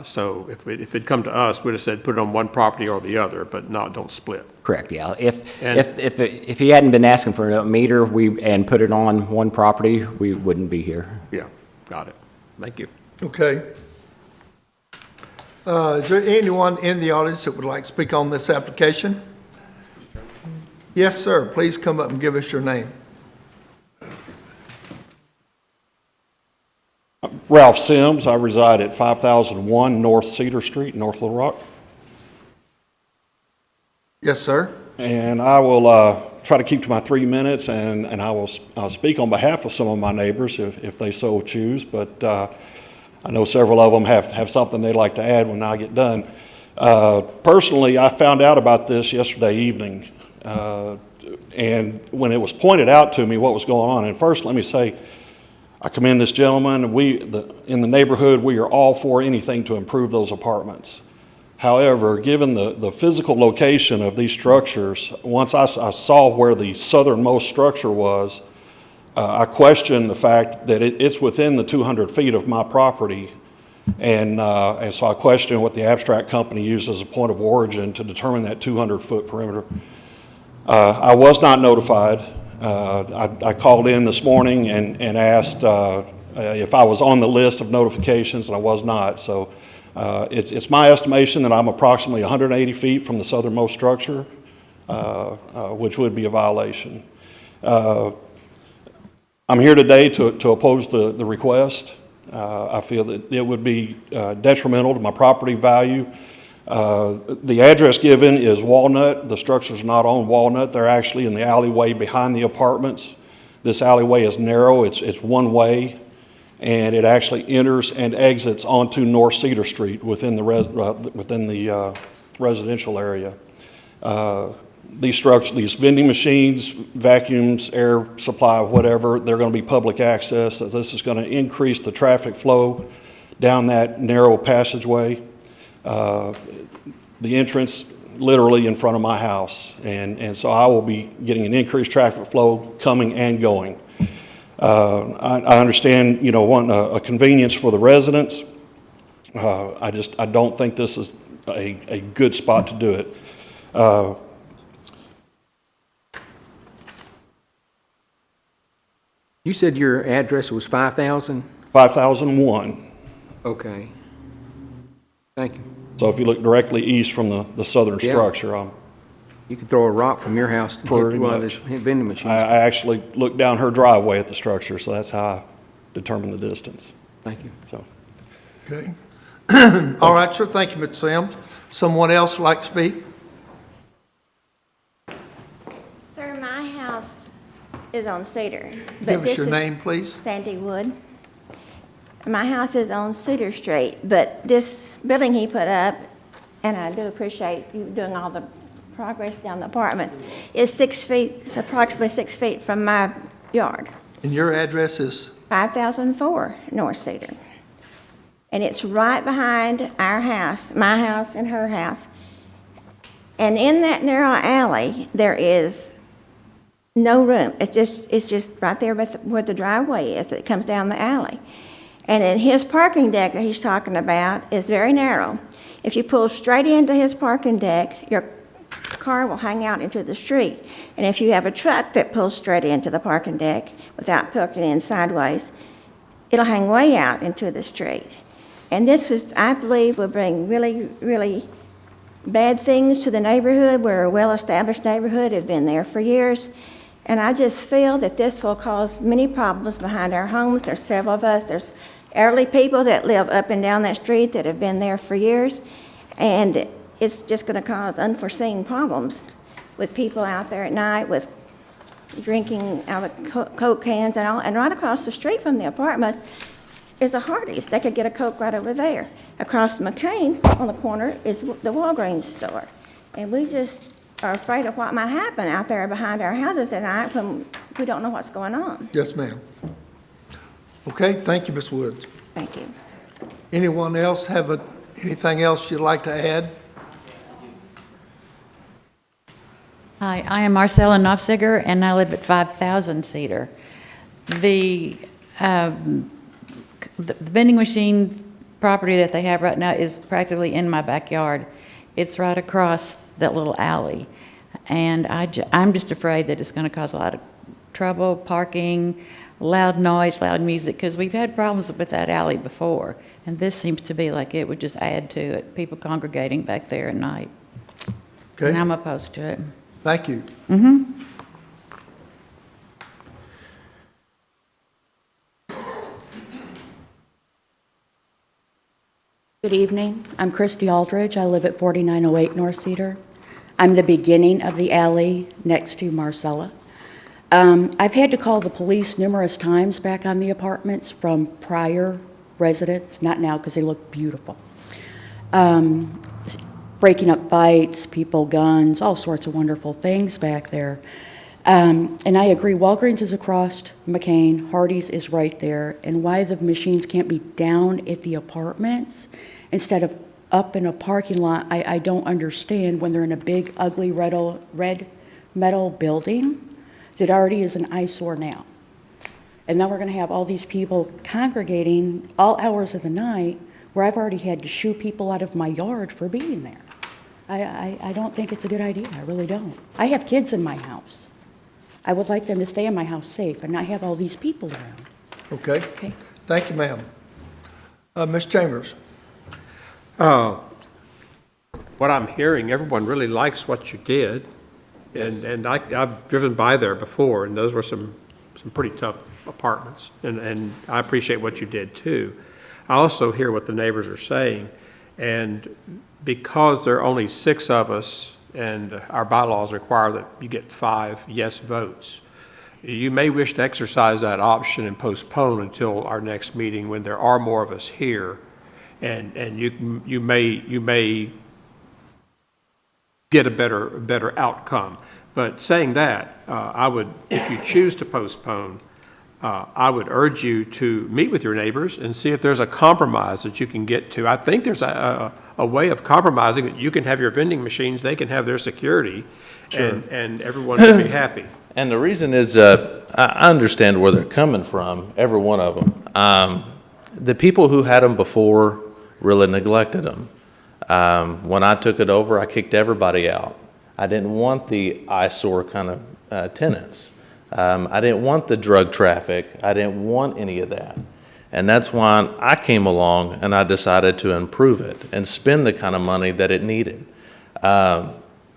Speaker 2: So if it'd come to us, we'd have said, put it on one property or the other, but don't split.
Speaker 5: Correct, yeah. If
Speaker 2: And-
Speaker 5: he hadn't been asking for a meter, and put it on one property, we wouldn't be here.
Speaker 2: Yeah, got it. Thank you.
Speaker 1: Okay. Is there anyone in the audience that would like to speak on this application? Yes, sir. Please come up and give us your name.
Speaker 11: Ralph Sims. I reside at 5001 North Cedar Street, North Little Rock.
Speaker 1: Yes, sir.
Speaker 11: And I will try to keep to my 3 minutes, and I'll speak on behalf of some of my neighbors if they so choose, but I know several of them have something they'd like to add when I get done. Personally, I found out about this yesterday evening, and when it was pointed out to me what was going on, and first let me say, I commend this gentleman. In the neighborhood, we are all for anything to improve those apartments. However, given the physical location of these structures, once I saw where the southernmost structure was, I questioned the fact that it's within the 200 feet of my property. And so I questioned what the abstract company used as a point of origin to determine that 200-foot perimeter. I was not notified. I called in this morning and asked if I was on the list of notifications, and I was not. So it's my estimation that I'm approximately 180 feet from the southernmost structure, which would be a violation. I'm here today to oppose the request. I feel that it would be detrimental to my property value. The address given is Walnut. The structure's not on Walnut. They're actually in the alleyway behind the apartments. This alleyway is narrow. It's one way, and it actually enters and exits onto North Cedar Street within the residential area. These vending machines, vacuums, air supply, whatever, they're going to be public access. So this is going to increase the traffic flow down that narrow passageway. The entrance literally in front of my house. And so I will be getting an increased traffic flow coming and going. I understand, wanting a convenience for the residents. I don't think this is a good spot to do it.
Speaker 6: You said your address was 5,000?
Speaker 11: 5001.
Speaker 6: Okay. Thank you.
Speaker 11: So if you look directly east from the southern
Speaker 6: Yeah.
Speaker 11: structure,
Speaker 6: You could throw a rock from your house to
Speaker 11: Pretty
Speaker 6: hit one of
Speaker 11: much.
Speaker 6: those vending machines.
Speaker 11: I actually looked down her driveway at the structure, so that's how I determined the distance.
Speaker 6: Thank you.
Speaker 11: So,
Speaker 1: Okay. All right, sir, thank you, Mr. Sims. Someone else like to speak?
Speaker 12: Sir, my house is on Cedar. but
Speaker 1: Give us
Speaker 12: this
Speaker 1: your
Speaker 12: is
Speaker 1: name, please.
Speaker 12: Sandy Wood. My house is on Cedar Street, but this building he put up, and I do appreciate you doing all the progress down the apartment, is 6 feet, it's approximately 6 feet from my yard.
Speaker 1: And your address is?
Speaker 12: 5004 North Cedar. And it's right behind our house, my house and her house. And in that narrow alley, there is no room. It's just right there where the driveway is that comes down the alley. And then his parking deck that he's talking about is very narrow. If you pull straight into his parking deck, your car will hang out into the street. And if you have a truck that pulls straight into the parking deck without parking in sideways, it'll hang way out into the street. And this I believe, will bring really, really bad things to the neighborhood. We're a well-established neighborhood, have been there for years. And I just feel that this will cause many problems behind our homes. There's several of us. There's elderly people that live up and down that street that have been there for years. And it's just going to cause unforeseen problems with people out there at night with drinking out of Coke cans and all. And right across the street from the apartments is a Hardee's. They could get a Coke right over there. Across McCain on the corner is the Walgreens store. And we just are afraid of what might happen out there behind our houses at night when we don't know what's going on.
Speaker 1: Yes, ma'am. Okay, thank you, Ms. Woods.
Speaker 12: Thank you.
Speaker 1: Anyone else have anything else you'd like to add?
Speaker 13: Hi, I am Marcella Knopfseger, and I live at 5000 Cedar. The vending machine property that they have right now is practically in my backyard. It's right across that little alley. And I'm just afraid that it's going to cause a lot of trouble, parking, loud noise, loud music, because we've had problems with that alley before. And this seems to be like it would just add to it, people congregating back there at night.
Speaker 1: Okay,
Speaker 13: And I'm opposed to it.
Speaker 1: thank you.
Speaker 14: Good evening. I'm Christy Aldridge. I live at 4908 North Cedar. I'm the beginning of the alley next to Marcella. I've had to call the police numerous times back on the apartments from prior residents, not now because they look beautiful. Breaking up fights, people, guns, all sorts of wonderful things back there. And I agree, Walgreens is across McCain, Hardee's is right there, and why the machines can't be down at the apartments instead of up in a parking lot, I don't understand when they're in a big, ugly red metal building that already is an eyesore now. And now we're gonna have all these people congregating all hours of the night where I've already had to shoo people out of my yard for being there. I don't think it's a good idea, I really don't. I have kids in my house. I would like them to stay in my house safe and not have all these people around.
Speaker 1: Okay?
Speaker 14: Okay.
Speaker 1: Thank you, ma'am. Ms. Chambers?
Speaker 2: What I'm hearing, everyone really likes what you did. And I've driven by there before, and those were some pretty tough apartments. And I appreciate what you did too. I also hear what the neighbors are saying. And because there are only 6 of us, and our bylaws require that you get 5 yes votes, you may wish to exercise that option and postpone until our next meeting when there are more of us here. And you may get a better outcome. But saying that, I would, if you choose to postpone, I would urge you to meet with your neighbors and see if there's a compromise that you can get to. I think there's a way of compromising that you can have your vending machines, they can have their security, and everyone can be happy.
Speaker 10: And the reason is, I understand where they're coming from, every one of them. The people who had them before really neglected them. When I took it over, I kicked everybody out. I didn't want the eyesore kind of tenants. I didn't want the drug traffic. I didn't want any of that. And that's why I came along and I decided to improve it and spend the kind of money that it needed.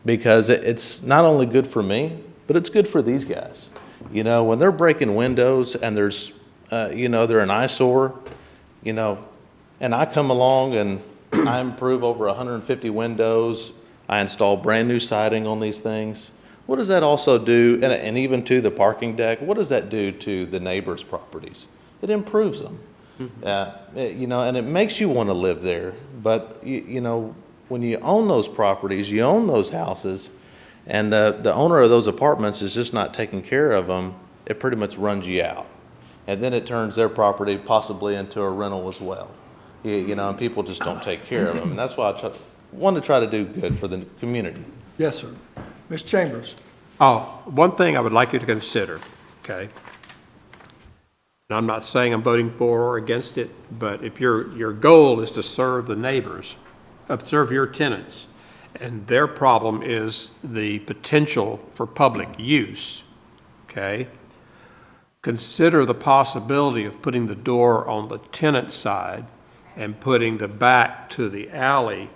Speaker 10: Because it's not only good for me, but it's good for these guys. You know, when they're breaking windows and there's, they're an eyesore, and I come along and I improve over 150 windows, I install brand new siding on these things. What does that also do, and even to the parking deck, what does that do to the neighbors' properties? It improves them. And it makes you want to live there. But, when you own those properties, you own those houses, and the owner of those apartments is just not taking care of them, it pretty much runs you out. And then it turns their property possibly into a rental as well. And people just don't take care of them. And that's why I want to try to do good for the community.
Speaker 1: Yes, sir. Ms. Chambers?
Speaker 2: One thing I would like you to consider, okay? And I'm not saying I'm voting for or against it, but if your goal is to serve the neighbors, serve your tenants, and their problem is the potential for public use, okay? Consider the possibility of putting the door on the tenant side and putting the back to the alley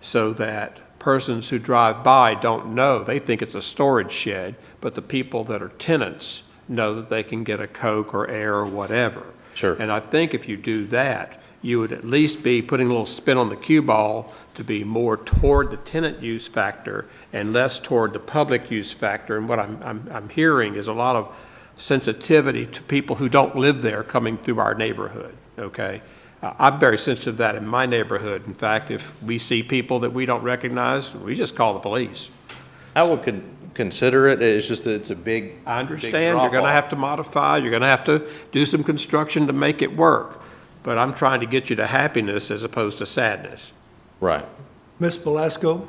Speaker 2: so that persons who drive by don't know. They think it's a storage shed, but the people that are tenants know that they can get a Coke or air or whatever.
Speaker 10: Sure.
Speaker 2: And I think if you do that, you would at least be putting a little spin on the cue ball to be more toward the tenant use factor and less toward the public use factor. And what I'm hearing is a lot of sensitivity to people who don't live there coming through our neighborhood, okay? I'm very sensitive to that in my neighborhood. In fact, if we see people that we don't recognize, we just call the police.
Speaker 10: I would consider it. It's just that it's a big
Speaker 2: I understand
Speaker 10: big
Speaker 2: you're going to
Speaker 10: drop-off.
Speaker 2: have to modify, you're going to have to do some construction to make it work. But I'm trying to get you to happiness as opposed to sadness.
Speaker 10: Right.
Speaker 1: Ms. Belasco?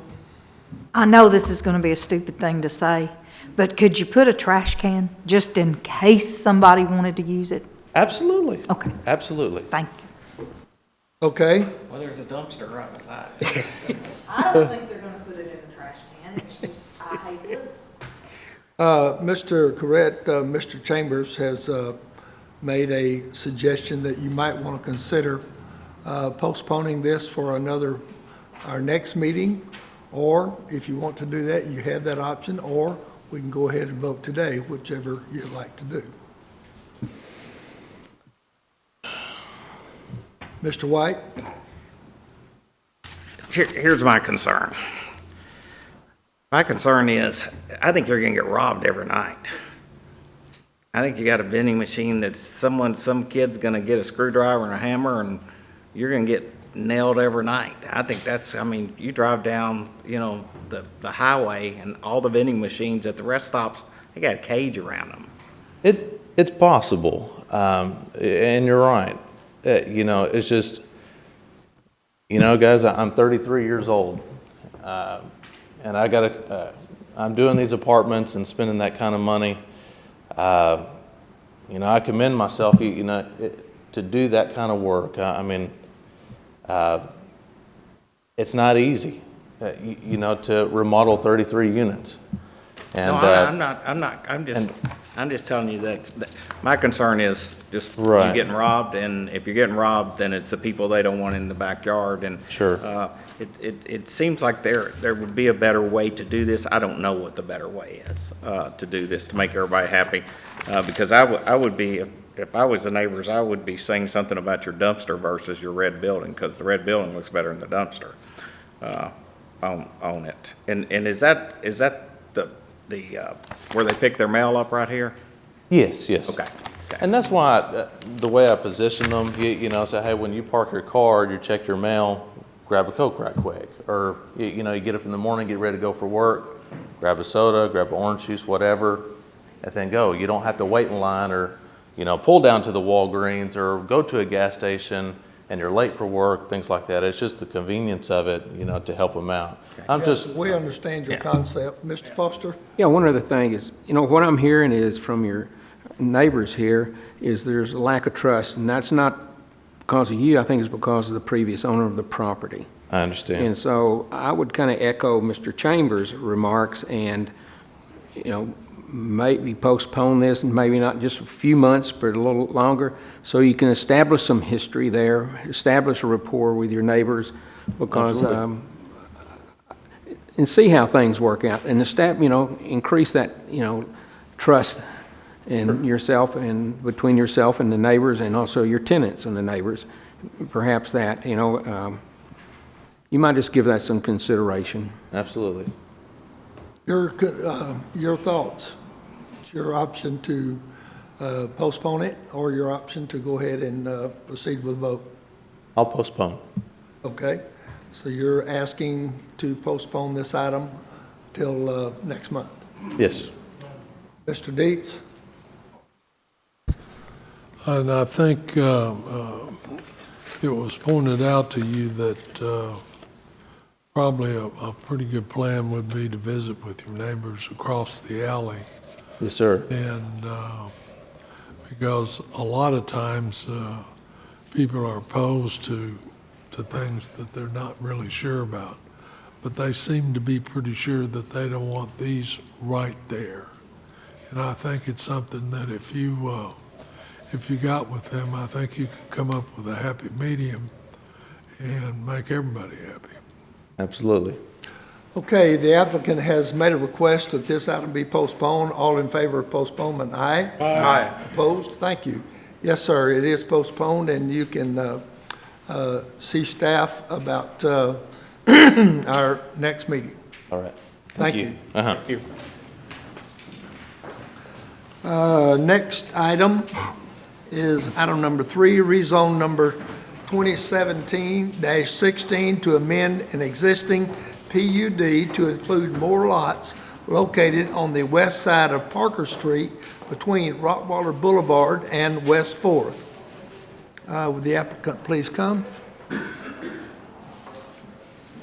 Speaker 4: I know this is going to be a stupid thing to say, but could you put a trash can just in case somebody wanted to use it?
Speaker 10: Absolutely.
Speaker 4: Okay.
Speaker 10: Absolutely.
Speaker 4: Thank you.
Speaker 1: Okay.
Speaker 7: Well, there's a dumpster right beside
Speaker 4: I don't think they're going to put it in a trash can. It's just, I hate it.
Speaker 1: Mr. Correct, Mr. Chambers has made a suggestion that you might want to consider postponing this for our next meeting, or if you want to do that, you have that option, or we can go ahead and vote today, whichever you'd like to do. Mr. White?
Speaker 7: Here's my concern. My concern is, I think you're gonna get robbed every night. I think you got a vending machine that some kid's gonna get a screwdriver and a hammer, and you're gonna get nailed every night. I think you drive down, the highway, and all the vending machines at the rest stops, they got a cage around them.
Speaker 10: It's possible, and you're right. It's just, guys, I'm 33 years old, and I'm doing these apartments and spending that kind of money. I commend myself, to do that kind of work. It's not easy, to remodel 33 units. And,
Speaker 7: No, I'm just telling you that my concern is just you
Speaker 10: Right.
Speaker 7: getting robbed, and if you're getting robbed, then it's the people they don't want in the backyard, and.
Speaker 10: Sure.
Speaker 7: It seems like there would be a better way to do this. I don't know what the better way is, to do this, to make everybody happy. Because I would be, if I was the neighbors, I would be saying something about your dumpster versus your red building, because the red building looks better than the dumpster, on it. And is that the where they pick their mail up right here?
Speaker 10: Yes.
Speaker 7: Okay.
Speaker 10: And that's why, the way I position them, say, hey, when you park your car, you check your mail, grab a Coke right quick. Or, you get up in the morning, get ready to go for work, grab a soda, grab an orange juice, whatever, and then go. You don't have to wait in line or, pull down to the Walgreens or go to a gas station and you're late for work, things like that. It's just the convenience of it, to help them out.
Speaker 1: We understand your concept. Mr. Foster?
Speaker 6: Yeah, one other thing is, what I'm hearing is from your neighbors here is there's a lack of trust, and that's not because of you. I think it's because of the previous owner of the property.
Speaker 10: I understand.
Speaker 6: And so I would kind of echo Mr. Chambers' remarks and, maybe postpone this, and maybe not just a few months, but a little longer, so you can establish some history there, establish a rapport with your neighbors, because, and see how things work out, and increase that, trust in yourself and between yourself and the neighbors, and also your tenants and the neighbors. Perhaps that, you might just give that some consideration.
Speaker 10: Absolutely.
Speaker 1: Your thoughts? It's your option to postpone it, or your option to go ahead and proceed with the vote?
Speaker 10: I'll postpone.
Speaker 1: Okay, so you're asking to postpone this item till next month?
Speaker 10: Yes.
Speaker 1: Mr. Dietz?
Speaker 15: And I think it was pointed out to you that probably a pretty good plan would be to visit with your neighbors across the alley.
Speaker 10: Yes, sir.
Speaker 15: And because a lot of times people are opposed to things that they're not really sure about, but they seem to be pretty sure that they don't want these right there. And I think it's something that if you got with them, I think you could come up with a happy medium and make everybody happy.
Speaker 10: Absolutely.
Speaker 1: Okay, the applicant has made a request that this item be postponed. All in favor of postponement, aye?
Speaker 2: Aye.
Speaker 1: Opposed? Thank you. Yes, sir, it is postponed, and you can see staff about our next meeting.
Speaker 10: All right.
Speaker 1: Thank you.
Speaker 10: Uh-huh.
Speaker 2: Thank you.
Speaker 1: Next item is item number 3, rezone number 2017-16 to amend an existing PUD to include more lots located on the west side of Parker Street between Rockwater Boulevard and West 4th. Would the applicant please come?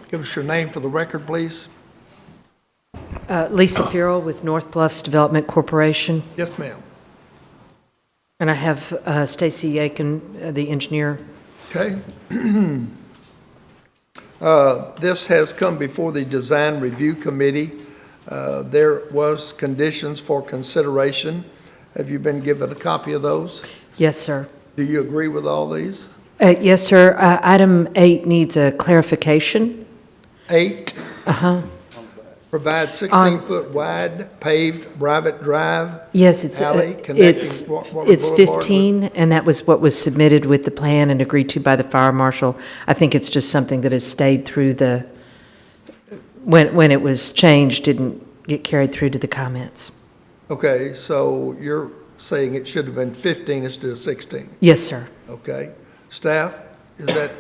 Speaker 1: Give us your name for the record, please.
Speaker 16: Lisa Farrell with North Bluffs Development Corporation.
Speaker 1: Yes, ma'am.
Speaker 16: And I have Stacy Aiken, the engineer.
Speaker 1: Okay. This has come before the Design Review Committee. There was conditions for consideration. Have you been given a copy of those?
Speaker 16: Yes, sir.
Speaker 1: Do you agree with all these?
Speaker 16: Yes, sir. Item 8 needs a clarification.
Speaker 1: 8?
Speaker 16: Uh-huh.
Speaker 1: Provide 16-foot wide paved private drive.
Speaker 16: Yes, it's
Speaker 1: alley connecting Rockwater
Speaker 16: it's
Speaker 1: Boulevard
Speaker 16: 15, and that was what was submitted with the plan and agreed to by the fire marshal. I think it's just something that has stayed through the when it was changed, didn't get carried through to the comments.
Speaker 1: Okay, so you're saying it should have been 15 instead of 16?
Speaker 16: Yes, sir.
Speaker 1: Okay. Staff, is that,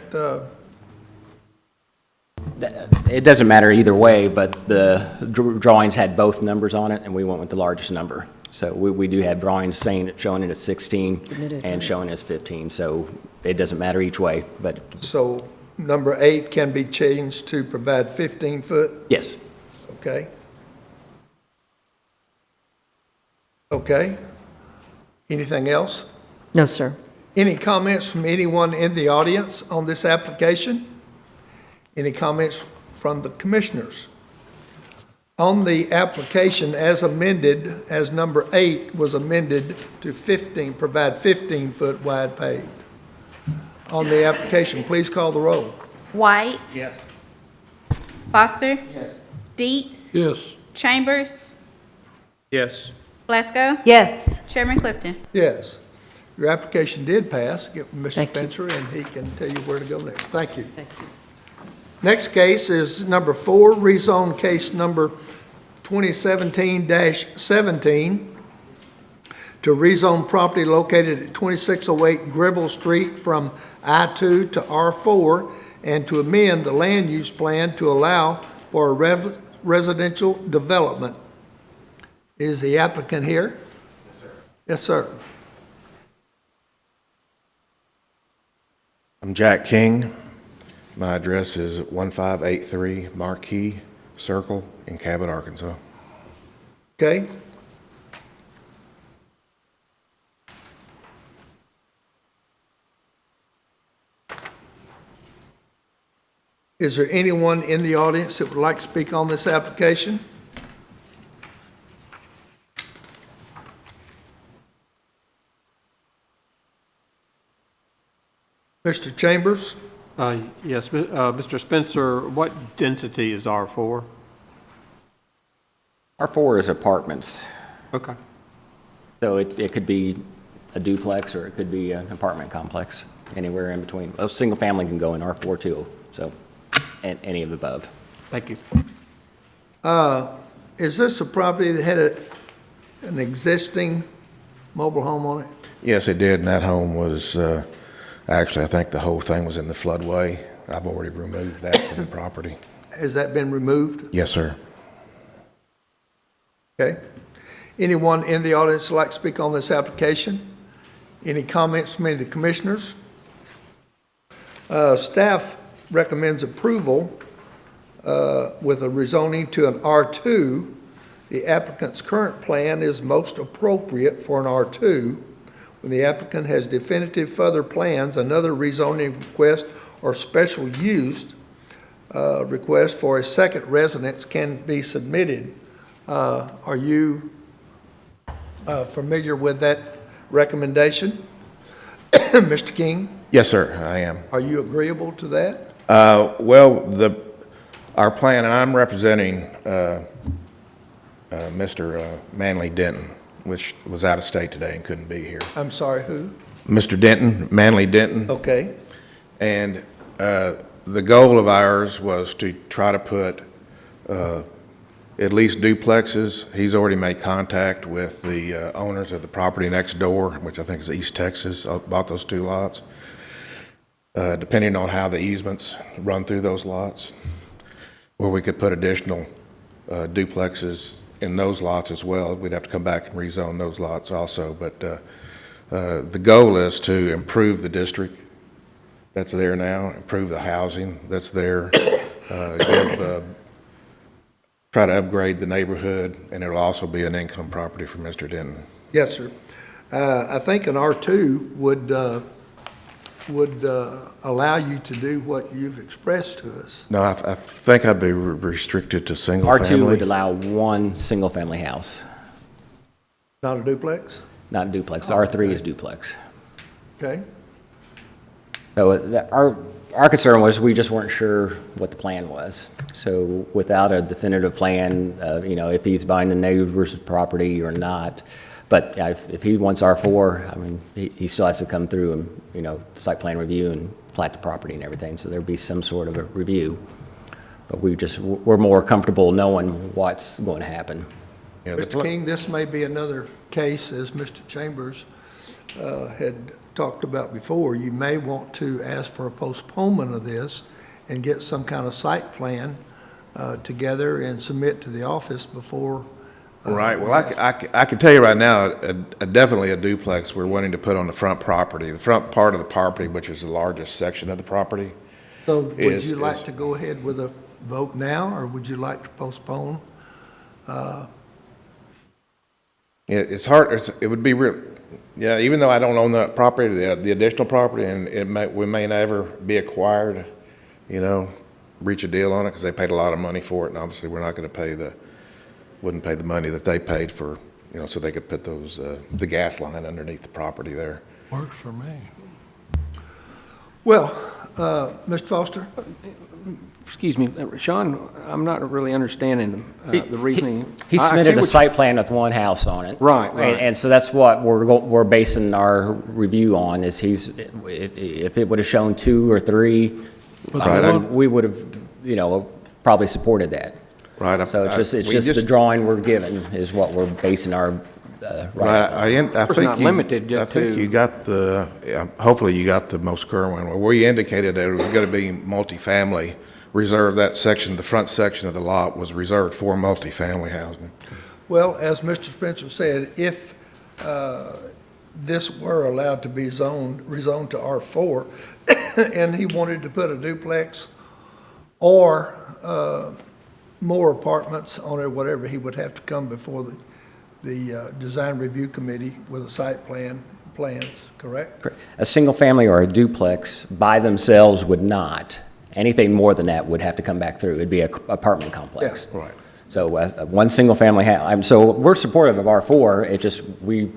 Speaker 5: It doesn't matter either way, but the drawings had both numbers on it, and we went with the largest number. So we do have drawings showing it as 16 and showing it as 15, so it doesn't matter each way, but
Speaker 1: so number 8 can be changed to provide 15 foot?
Speaker 5: yes.
Speaker 1: Okay. Okay. Anything else?
Speaker 16: No, sir.
Speaker 1: Any comments from anyone in the audience on this application? Any comments from the commissioners? On the application as amended, as number 8 was amended to 15, provide 15-foot wide paved. On the application, please call the roll.
Speaker 3: White,
Speaker 6: Yes.
Speaker 3: Foster,
Speaker 6: Yes.
Speaker 3: Deets,
Speaker 15: Yes.
Speaker 3: Chambers,
Speaker 2: Yes.
Speaker 3: Blasco,
Speaker 4: Yes.
Speaker 3: Chairman Clifton.
Speaker 1: Yes. Your application did pass. Get with Mr.
Speaker 16: Thank you.
Speaker 1: Spencer, and he can tell you where to go next. Thank you. Next case is number 4, rezone case number 2017-17 to rezone property located at 2608 Gribble Street from I-2 to R4 and to amend the land use plan to allow for a residential development. Is the applicant here? Yes, sir. Yes, sir.
Speaker 17: I'm Jack King. My address is 1583 Marquis Circle in Cabot, Arkansas.
Speaker 1: Okay. Is there anyone in the audience that would like to speak on this application? Mr. Chambers?
Speaker 2: Yes, Mr. Spencer, what density is R4?
Speaker 5: R4 is apartments,
Speaker 2: Okay.
Speaker 5: so it could be a duplex or it could be an apartment complex, anywhere in between. A single family can go in R4 too, so, and any of the above.
Speaker 2: Thank you.
Speaker 1: Is this a property that had an existing mobile home on it?
Speaker 17: Yes, it did, and that home was, actually, I think the whole thing was in the floodway. I've already removed that from the property.
Speaker 1: Has that been removed?
Speaker 17: Yes, sir.
Speaker 1: Okay. Anyone in the audience like to speak on this application? Any comments from any of the commissioners? Staff recommends approval with a rezoning to an R2. The applicant's current plan is most appropriate for an R2. When the applicant has definitive further plans, another rezoning request or special use request for a second residence can be submitted. Are you familiar with that recommendation? Mr. King,
Speaker 17: Yes, sir, I am.
Speaker 1: are you agreeable to that?
Speaker 17: Well, our plan, and I'm representing Mr. Manley Denton, which was out of state today and couldn't be here.
Speaker 1: I'm sorry, who?
Speaker 17: Mr. Denton, Manley Denton.
Speaker 1: Okay.
Speaker 17: And the goal of ours was to try to put at least duplexes. He's already made contact with the owners of the property next door, which I think is East Texas, bought those 2 lots. Depending on how the easements run through those lots, where we could put additional duplexes in those lots as well. We'd have to come back and rezone those lots also. But the goal is to improve the district that's there now, improve the housing that's there, try to upgrade the neighborhood, and it'll also be an income property for Mr. Denton.
Speaker 1: Yes, sir. I think an R2 would allow you to do what you've expressed to us.
Speaker 17: No, I think I'd be restricted to single
Speaker 5: R2
Speaker 17: family.
Speaker 5: would allow one single-family house,
Speaker 1: Not a duplex?
Speaker 5: not duplex. R3 is duplex.
Speaker 1: Okay.
Speaker 5: So our concern was we just weren't sure what the plan was. So without a definitive plan, if he's buying the neighbor's property or not, but if he wants R4, I mean, he still has to come through and, site plan review and plat the property and everything. So there'd be some sort of a review. But we're more comfortable knowing what's going to happen.
Speaker 17: Yeah,
Speaker 1: Mr. King, this may be another case, as Mr. Chambers had talked about before. You may want to ask for a postponement of this and get some kind of site plan together and submit to the office before.
Speaker 17: Right, well, I can tell you right now, definitely a duplex we're wanting to put on the front property, the front part of the property, which is the largest section of the property.
Speaker 1: So would you like to go ahead with a vote now, or would you like to postpone?
Speaker 17: It's hard, it would be real, yeah, even though I don't own the property, the additional property, and we may never be acquired, reach a deal on it, because they paid a lot of money for it, and obviously we're not going to wouldn't pay the money that they paid for, so they could put those, the gas line underneath the property there.
Speaker 15: Works for me.
Speaker 1: Well, Mr. Foster?
Speaker 6: Excuse me, Sean, I'm not really understanding the reasoning.
Speaker 5: He
Speaker 6: I see
Speaker 5: submitted a
Speaker 6: what
Speaker 5: site plan with one house on it.
Speaker 6: Right, right.
Speaker 5: And so that's what we're basing our review on, is if it would have shown 2 or 3, we would have, probably supported that.
Speaker 17: Right.
Speaker 5: So it's just the drawing we're given is what we're basing our,
Speaker 17: Right, I
Speaker 6: It's
Speaker 17: think
Speaker 6: not limited
Speaker 17: I think
Speaker 6: to-
Speaker 17: you got hopefully you got the most current one, where you indicated that it was going to be multifamily, reserved, that section, the front section of the lot was reserved for multifamily housing.
Speaker 1: Well, as Mr. Spencer said, if this were allowed to be rezoned to R4, and he wanted to put a duplex or more apartments on it, whatever, he would have to come before the Design Review Committee with a site plans, correct?
Speaker 5: a single family or a duplex by themselves would not. Anything more than that would have to come back through. It'd be an apartment complex.
Speaker 1: Yes.
Speaker 17: Right.
Speaker 5: So one single family house. So we're supportive of R4. It just, we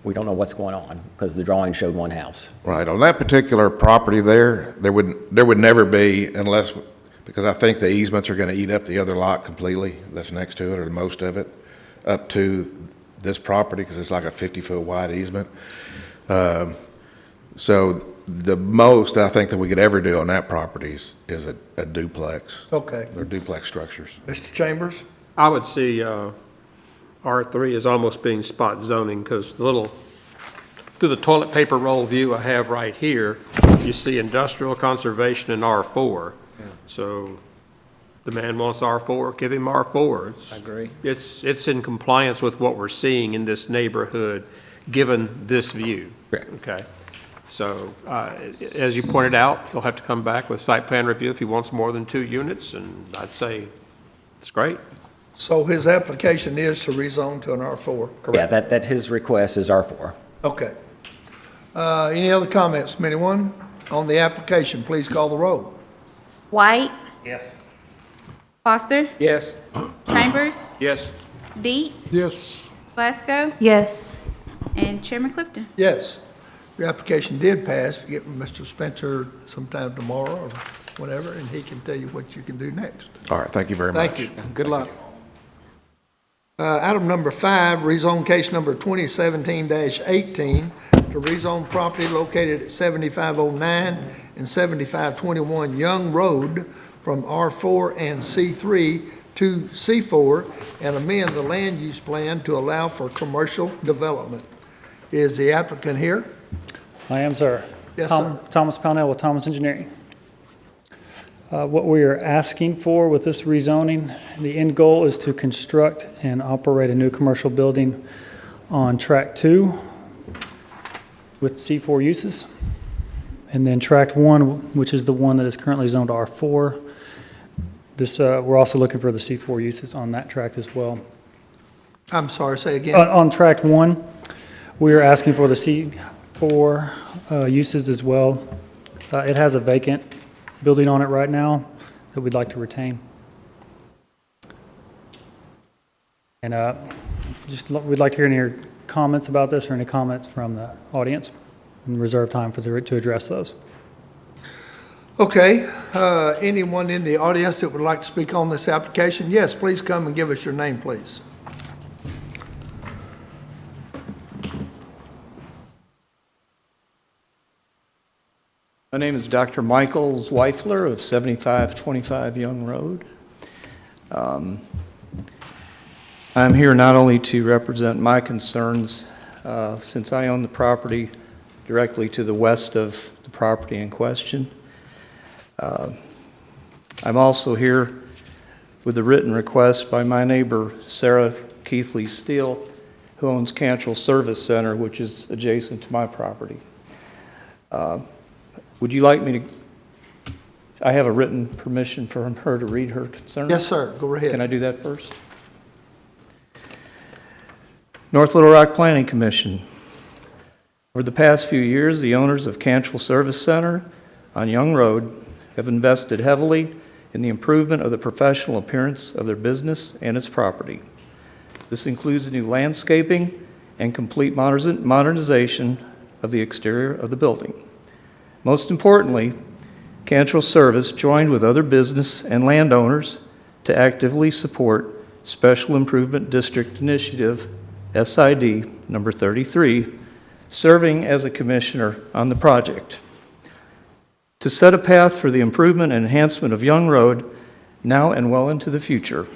Speaker 5: don't know what's going on because the drawing showed one house.
Speaker 17: Right, on that particular property there would never be, unless, because I think the easements are going to eat up the other lot completely that's next to it, or most of it, up to this property, because it's like a 50-foot wide easement. So the most I think that we could ever do on that property is a duplex.
Speaker 1: Okay.
Speaker 17: They're duplex structures.
Speaker 1: Mr. Chambers?
Speaker 2: I would see R3 as almost being spot zoning, because through the toilet paper roll view I have right here, you see industrial conservation in R4. So the man wants R4, give him R4.
Speaker 6: I agree.
Speaker 2: It's in compliance with what we're seeing in this neighborhood, given this view.
Speaker 5: Correct.
Speaker 2: Okay. So, as you pointed out, he'll have to come back with site plan review if he wants more than 2 units, and I'd say it's great.
Speaker 1: So his application is to rezone to an R4, correct?
Speaker 5: Yeah, that his request is R4.
Speaker 1: Okay. Any other comments from anyone on the application? Please call the roll.
Speaker 3: White,
Speaker 6: Yes.
Speaker 3: Foster,
Speaker 6: Yes.
Speaker 3: Chambers,
Speaker 2: Yes.
Speaker 3: Deets,
Speaker 15: Yes.
Speaker 3: Glasgow,
Speaker 4: Yes.
Speaker 3: and Chairman Clifton.
Speaker 1: Yes, your application did pass. If you get with Mr. Spencer sometime tomorrow or whatever, and he can tell you what you can do next.
Speaker 17: All right, thank you very much.
Speaker 1: Thank you.
Speaker 6: Good luck.
Speaker 1: Item number 5, rezone case number 2017-18 to rezone property located at 7509 and 7521 Young Road from R4 and C3 to C4 and amend the land use plan to allow for commercial development. Is the applicant here?
Speaker 18: I am, sir.
Speaker 1: Yes, sir.
Speaker 18: Thomas Pownell with Thomas Engineering. What we are asking for with this rezoning, the end goal is to construct and operate a new commercial building on Tract 2 with C4 uses. And then Tract 1, which is the one that is currently zoned R4. We're also looking for the C4 uses on that tract as well.
Speaker 1: I'm sorry, say again.
Speaker 18: On Tract 1, we are asking for the C4 uses as well. It has a vacant building on it right now that we'd like to retain. And we'd like to hear any comments about this or any comments from the audience, and reserve time to address those.
Speaker 1: Okay, anyone in the audience that would like to speak on this application? Yes, please come and give us your name, please.
Speaker 19: My name is Dr. Michael Zweifler of 7525 Young Road. I'm here not only to represent my concerns, since I own the property directly to the west of the property in question. I'm also here with a written request by my neighbor, Sarah Keithley Steele, who owns Cantrell Service Center, which is adjacent to my property. Would you like me to, I have a written permission for her to read her concerns?
Speaker 1: Yes, sir. Go ahead.
Speaker 19: Can I do that first? North Little Rock Planning Commission. Over the past few years, the owners of Cantrell Service Center on Young Road have invested heavily in the improvement of the professional appearance of their business and its property. This includes new landscaping and complete modernization of the exterior of the building. Most importantly, Cantrell Service joined with other business and landowners to actively support Special Improvement District Initiative, SID number 33, serving as a commissioner on the project. To set a path for the improvement and enhancement of Young Road now and well into the future.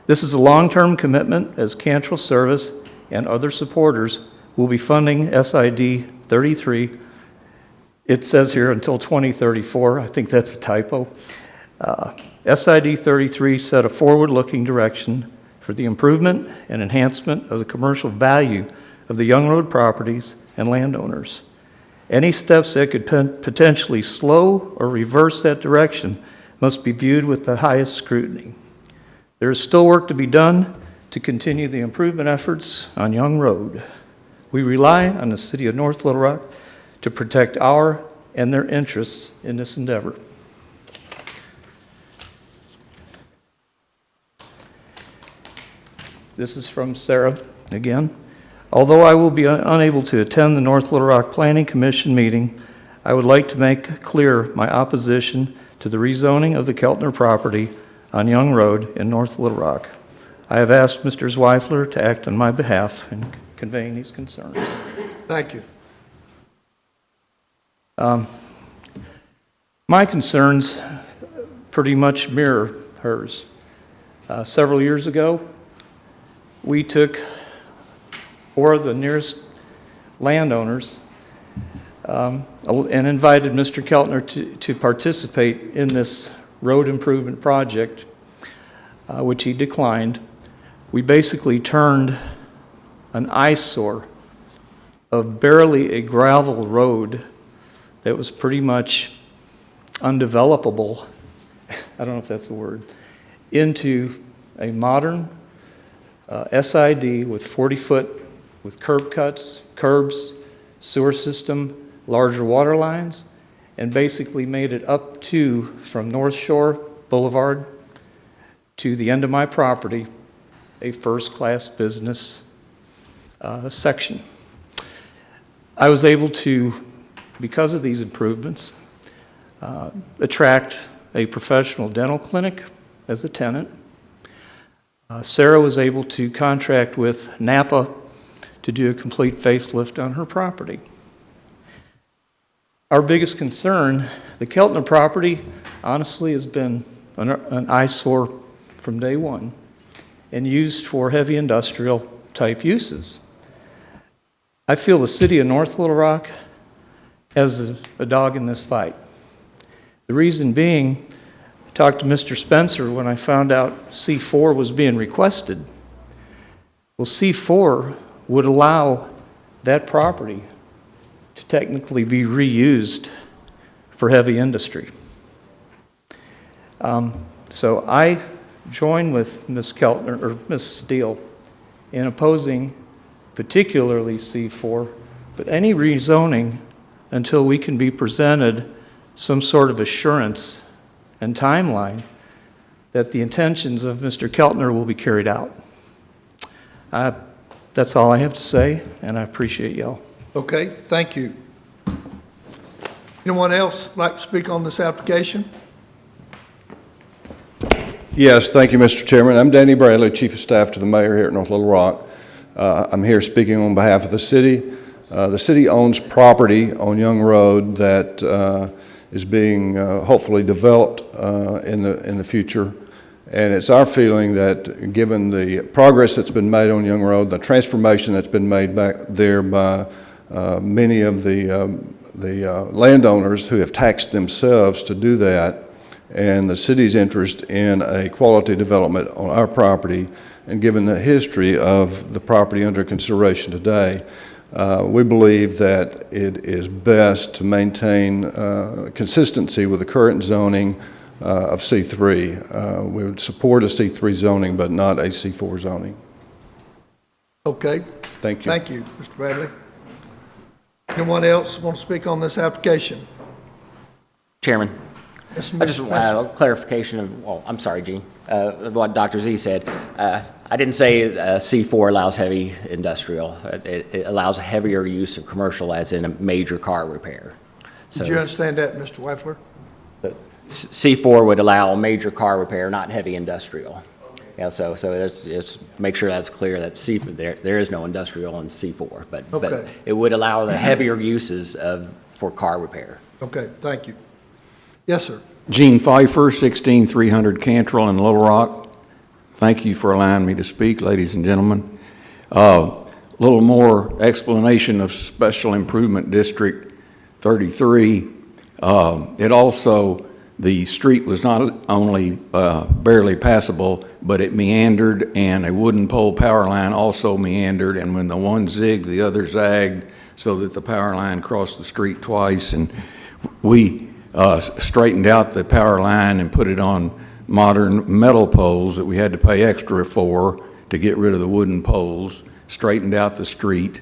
Speaker 19: This is a long-term commitment as Cantrell Service and other supporters will be funding SID 33. It says here until 2034. I think that's a typo. SID 33 set a forward-looking direction for the improvement and enhancement of the commercial value of the Young Road properties and landowners. Any steps that could potentially slow or reverse that direction must be viewed with the highest scrutiny. There is still work to be done to continue the improvement efforts on Young Road. We rely on the City of North Little Rock to protect our and their interests in this endeavor. This is from Sarah again. Although I will be unable to attend the North Little Rock Planning Commission meeting, I would like to make clear my opposition to the rezoning of the Keltner property on Young Road in North Little Rock. I have asked Mr. Zweifler to act on my behalf in conveying these concerns.
Speaker 1: Thank you.
Speaker 19: My concerns pretty much mirror hers. Several years ago, we took, or the nearest landowners, and invited Mr. Keltner to participate in this road improvement project, which he declined. We basically turned an eyesore of barely a gravel road that was pretty much undevelopable, I don't know if that's a word, into a modern SID with 40-foot, with curb cuts, curbs, sewer system, larger water lines, and basically made it up to, from North Shore Boulevard to the end of my property, a first-class business section. I was able to, because of these improvements, attract a professional dental clinic as a tenant. Sarah was able to contract with Napa to do a complete facelift on her property. Our biggest concern, the Keltner property, honestly has been an eyesore from day one and used for heavy industrial type uses. I feel the City of North Little Rock has a dog in this fight. The reason being, I talked to Mr. Spencer when I found out C4 was being requested. Well, C4 would allow that property to technically be reused for heavy industry. So I join with Ms. Keltner, or Ms. Steele, in opposing particularly C4, but any rezoning until we can be presented some sort of assurance and timeline that the intentions of Mr. Keltner will be carried out. That's all I have to say, and I appreciate y'all.
Speaker 1: Okay, thank you. Anyone else like to speak on this application?
Speaker 20: Yes, thank you, Mr. Chairman. I'm Danny Bradley, Chief of Staff to the Mayor here at North Little Rock. I'm here speaking on behalf of the city. The city owns property on Young Road that is being hopefully developed in the future. And it's our feeling that given the progress that's been made on Young Road, the transformation that's been made back there by many of the landowners who have taxed themselves to do that, and the city's interest in a quality development on our property, and given the history of the property under consideration today, we believe that it is best to maintain consistency with the current zoning of C3. We would support a C3 zoning, but not a C4 zoning.
Speaker 1: Okay.
Speaker 20: Thank you.
Speaker 1: Thank you, Mr. Bradley. Anyone else want to speak on this application?
Speaker 5: Chairman,
Speaker 1: Yes,
Speaker 5: I just
Speaker 1: Mr.
Speaker 5: want a clarification of, well, I'm sorry, Gene, of what Dr. Z said. I didn't say C4 allows heavy industrial. It allows heavier use of commercial as in a major car repair. So
Speaker 1: Did you understand that, Mr. Weffler?
Speaker 5: C4 would allow major car repair, not heavy industrial. Yeah, so it's make sure that's clear that there is no industrial in C4, but
Speaker 1: Okay.
Speaker 5: it would allow the heavier uses for car repair.
Speaker 1: Okay, thank you. Yes, sir.
Speaker 21: Gene Pfeiffer, 16300 Cantrell in Little Rock. Thank you for allowing me to speak, ladies and gentlemen. A little more explanation of Special Improvement District 33. It also, the street was not only barely passable, but it meandered, and a wooden pole power line also meandered, and when the one zigged, the other zagged, so that the power line crossed the street twice, and we straightened out the power line and put it on modern metal poles that we had to pay extra for to get rid of the wooden poles, straightened out the street.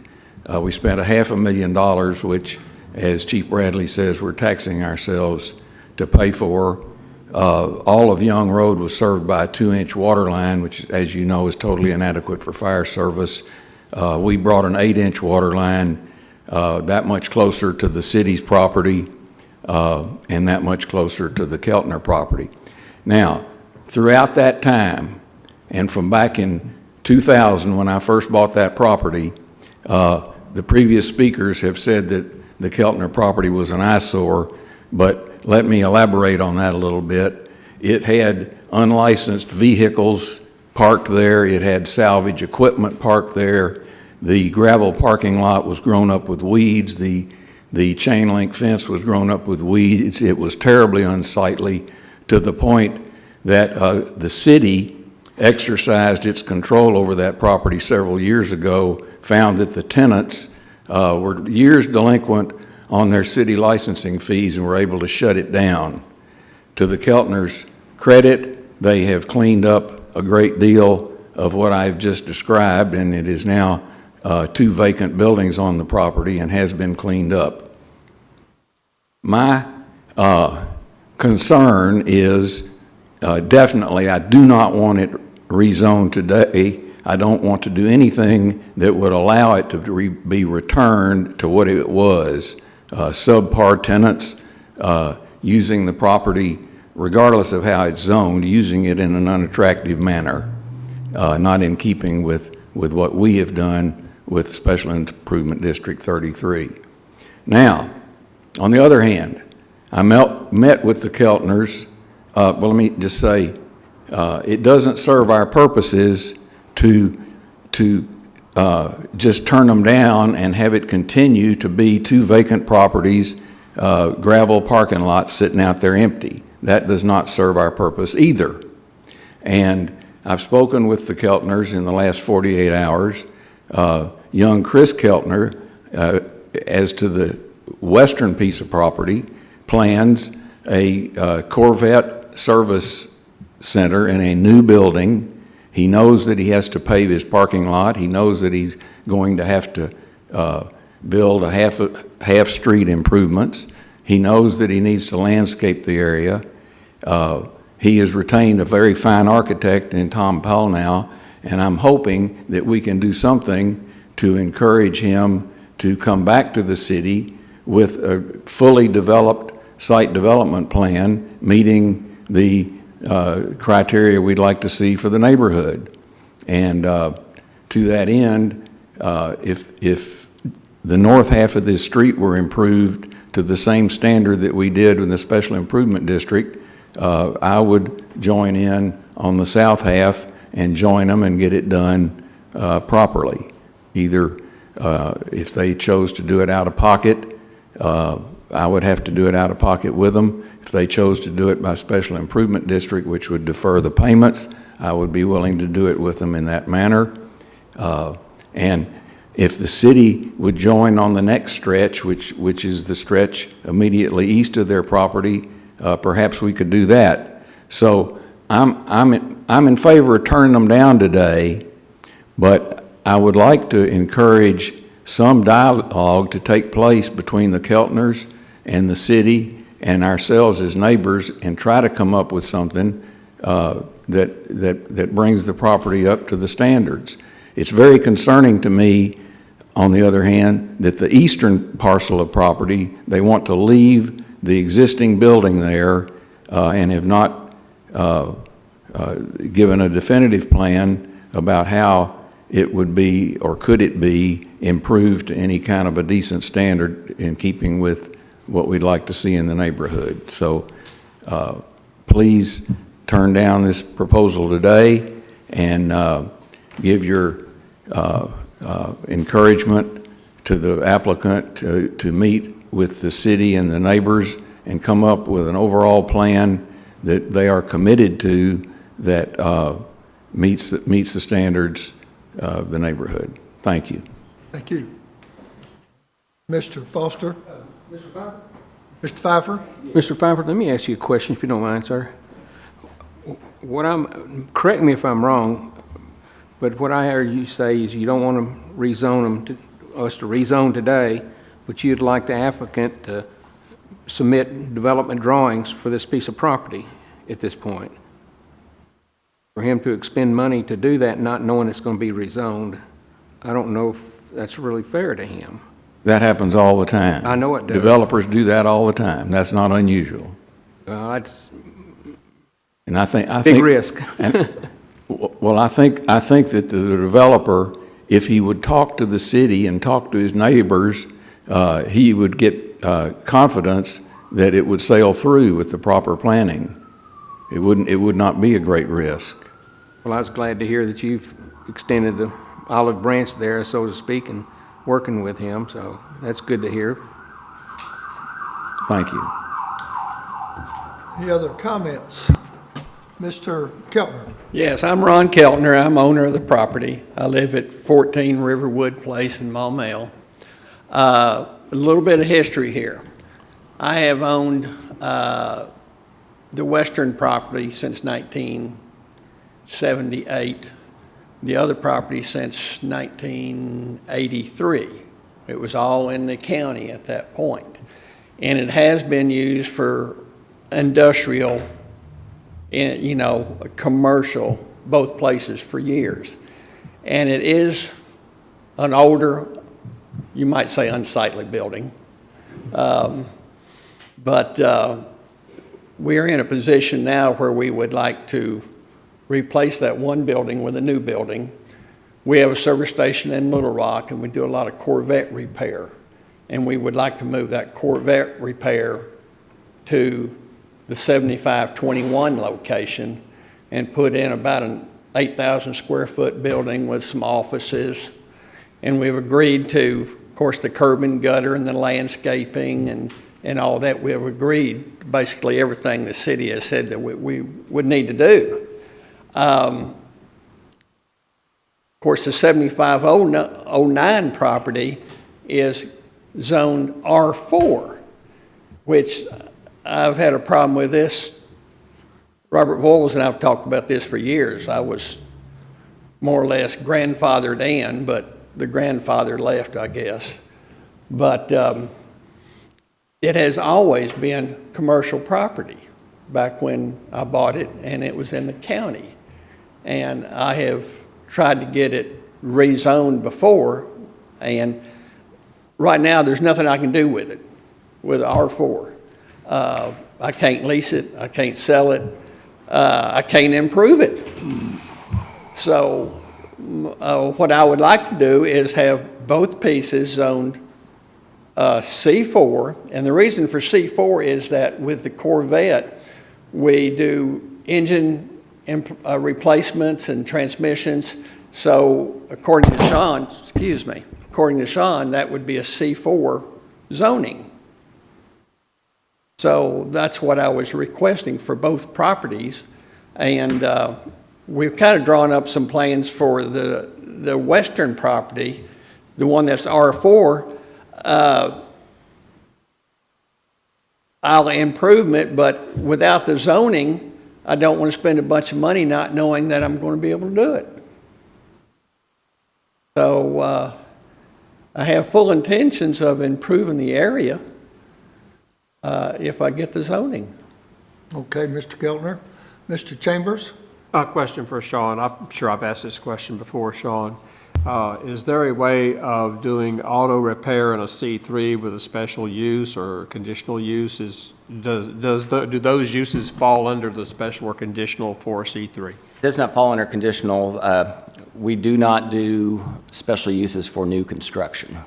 Speaker 21: We spent $500,000, which, as Chief Bradley says, we're taxing ourselves to pay for. All of Young Road was served by a 2-inch water line, which, as you know, is totally inadequate for fire service. We brought an 8-inch water line that much closer to the city's property and that much closer to the Keltner property. Now, throughout that time, and from back in 2000 when I first bought that property, the previous speakers have said that the Keltner property was an eyesore, but let me elaborate on that a little bit. It had unlicensed vehicles parked there. It had salvage equipment parked there. The gravel parking lot was grown up with weeds. The chain link fence was grown up with weeds. It was terribly unsightly, to the point that the city exercised its control over that property several years ago, found that the tenants were years delinquent on their city licensing fees and were able to shut it down. To the Keltners' credit, they have cleaned up a great deal of what I've just described, and it is now 2 vacant buildings on the property and has been cleaned up. My concern is definitely I do not want it rezoned today. I don't want to do anything that would allow it to be returned to what it was. Subpar tenants using the property, regardless of how it's zoned, using it in an unattractive manner, not in keeping with what we have done with Special Improvement District 33. Now, on the other hand, I met with the Keltners. Well, let me just say, it doesn't serve our purposes to just turn them down and have it continue to be 2 vacant properties, gravel parking lots sitting out there empty. That does not serve our purpose either. And I've spoken with the Keltners in the last 48 hours. Young Chris Keltner, as to the western piece of property, plans a Corvette service center in a new building. He knows that he has to pave his parking lot. He knows that he's going to have to build half-street improvements. He knows that he needs to landscape the area. He has retained a very fine architect in Tom Powell now, and I'm hoping that we can do something to encourage him to come back to the city with a fully developed site development plan meeting the criteria we'd like to see for the neighborhood. And to that end, if the north half of this street were improved to the same standard that we did in the special improvement district, I would join in on the south half and join them and get it done properly. Either if they chose to do it out of pocket, I would have to do it out of pocket with them. If they chose to do it by special improvement district, which would defer the payments, I would be willing to do it with them in that manner. And if the city would join on the next stretch, which is the stretch immediately east of their property, perhaps we could do that. So I'm in favor of turning them down today, but I would like to encourage some dialogue to take place between the Keltners and the city and ourselves as neighbors and try to come up with something that brings the property up to the standards. It's very concerning to me, on the other hand, that the eastern parcel of property, they want to leave the existing building there and have not given a definitive plan about how it would be, or could it be, improved to any kind of a decent standard in keeping with what we'd like to see in the neighborhood. So please turn down this proposal today and give your encouragement to the applicant to meet with the city and the neighbors and come up with an overall plan that they are committed to that meets the standards of the neighborhood. Thank you.
Speaker 1: Thank you. Mr. Foster?
Speaker 6: Mr. Pfeiffer?
Speaker 1: Mr. Pfeiffer?
Speaker 6: Mr. Pfeiffer, let me ask you a question, if you don't mind, sir. Correct me if I'm wrong, but what I heard you say is you don't want to rezone them, us to rezone today, but you'd like the applicant to submit development drawings for this piece of property at this point. For him to expend money to do that, not knowing it's going to be rezoned, I don't know if that's really fair to him.
Speaker 21: That happens all the time.
Speaker 6: I know it does.
Speaker 21: Developers do that all the time. That's not unusual. And I think
Speaker 6: big risk.
Speaker 21: Well, I think that the developer, if he would talk to the city and talk to his neighbors, he would get confidence that it would sail through with the proper planning. It would not be a great risk.
Speaker 6: Well, I was glad to hear that you've extended the olive branch there, so to speak, and working with him, so that's good to hear.
Speaker 21: Thank you.
Speaker 1: Any other comments? Mr. Keltner?
Speaker 8: Yes, I'm Ron Keltner. I'm owner of the property. I live at 14 Riverwood Place in Maumelle. A little bit of history here. I have owned the western property since 1978, the other property since 1983. It was all in the county at that point. And it has been used for industrial, commercial, both places for years. And it is an older, you might say unsightly building. But we're in a position now where we would like to replace that one building with a new building. We have a service station in Little Rock, and we do a lot of Corvette repair. And we would like to move that Corvette repair to the 7521 location and put in about an 8,000 square foot building with some offices. And we've agreed to, of course, the curb and gutter and the landscaping and all that. We have agreed basically everything the city has said that we would need to do. Of course, the 7509 property is zoned R4, which I've had a problem with this. Robert Voiles and I have talked about this for years. I was more or less grandfathered in, but the grandfather left, I guess. But it has always been commercial property back when I bought it, and it was in the county. And I have tried to get it rezoned before, and right now there's nothing I can do with it, with R4. I can't lease it, I can't sell it, I can't improve it. So what I would like to do is have both pieces zoned C4, and the reason for C4 is that with the Corvette, we do engine replacements and transmissions. So according to Sean, that would be a C4 zoning. So that's what I was requesting for both properties. And we've kind of drawn up some plans for the western property, the one that's R4. I'll improve it, but without the zoning, I don't want to spend a bunch of money not knowing that I'm going to be able to do it. So I have full intentions of improving the area if I get the zoning.
Speaker 1: Okay, Mr. Keltner. Mr. Chambers?
Speaker 2: A question for Sean. I'm sure I've asked this question before, Sean. Is there a way of doing auto repair in a C3 with a special use or conditional use? Do those uses fall under the special or conditional for C3?
Speaker 5: Does not fall under conditional. We do not do special uses for new construction.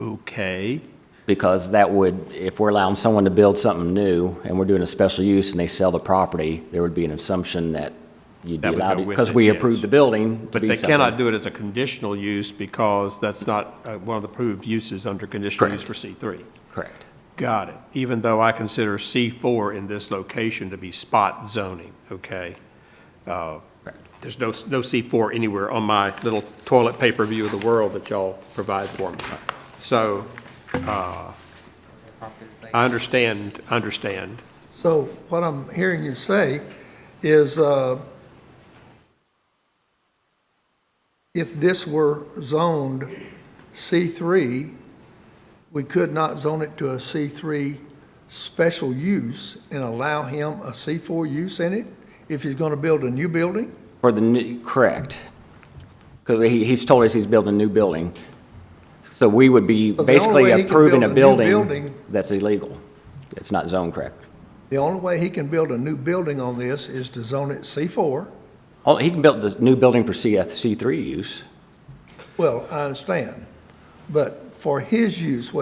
Speaker 2: Okay.
Speaker 5: Because that would, if we're allowing someone to build something new and we're doing a special use and they sell the property, there would be an assumption that you'd be allowed to, because we approved the building to
Speaker 2: But
Speaker 5: be
Speaker 2: they
Speaker 5: something.
Speaker 2: cannot do it as a conditional use because that's not one of the approved uses under conditional use for C3.
Speaker 5: Correct.
Speaker 2: Got it. Even though I consider C4 in this location to be spot zoning, okay? There's no C4 anywhere on my little toilet paper view of the world that y'all provide for me. So, I understand.
Speaker 1: So what I'm hearing you say is if this were zoned C3, we could not zone it to a C3 special use and allow him a C4 use in it if he's going to build a new building?
Speaker 5: For the new, correct. Because he's told us he's building a new building. So we would be
Speaker 1: So the
Speaker 5: basically
Speaker 1: only way he can
Speaker 5: approving
Speaker 1: build
Speaker 5: a
Speaker 1: a new
Speaker 5: building
Speaker 1: building-
Speaker 5: that's illegal. It's not zoned correct.
Speaker 1: The only way he can build a new building on this is to zone it C4.
Speaker 5: Oh, he can build the new building for C3 use.
Speaker 1: Well, I understand, but for his use,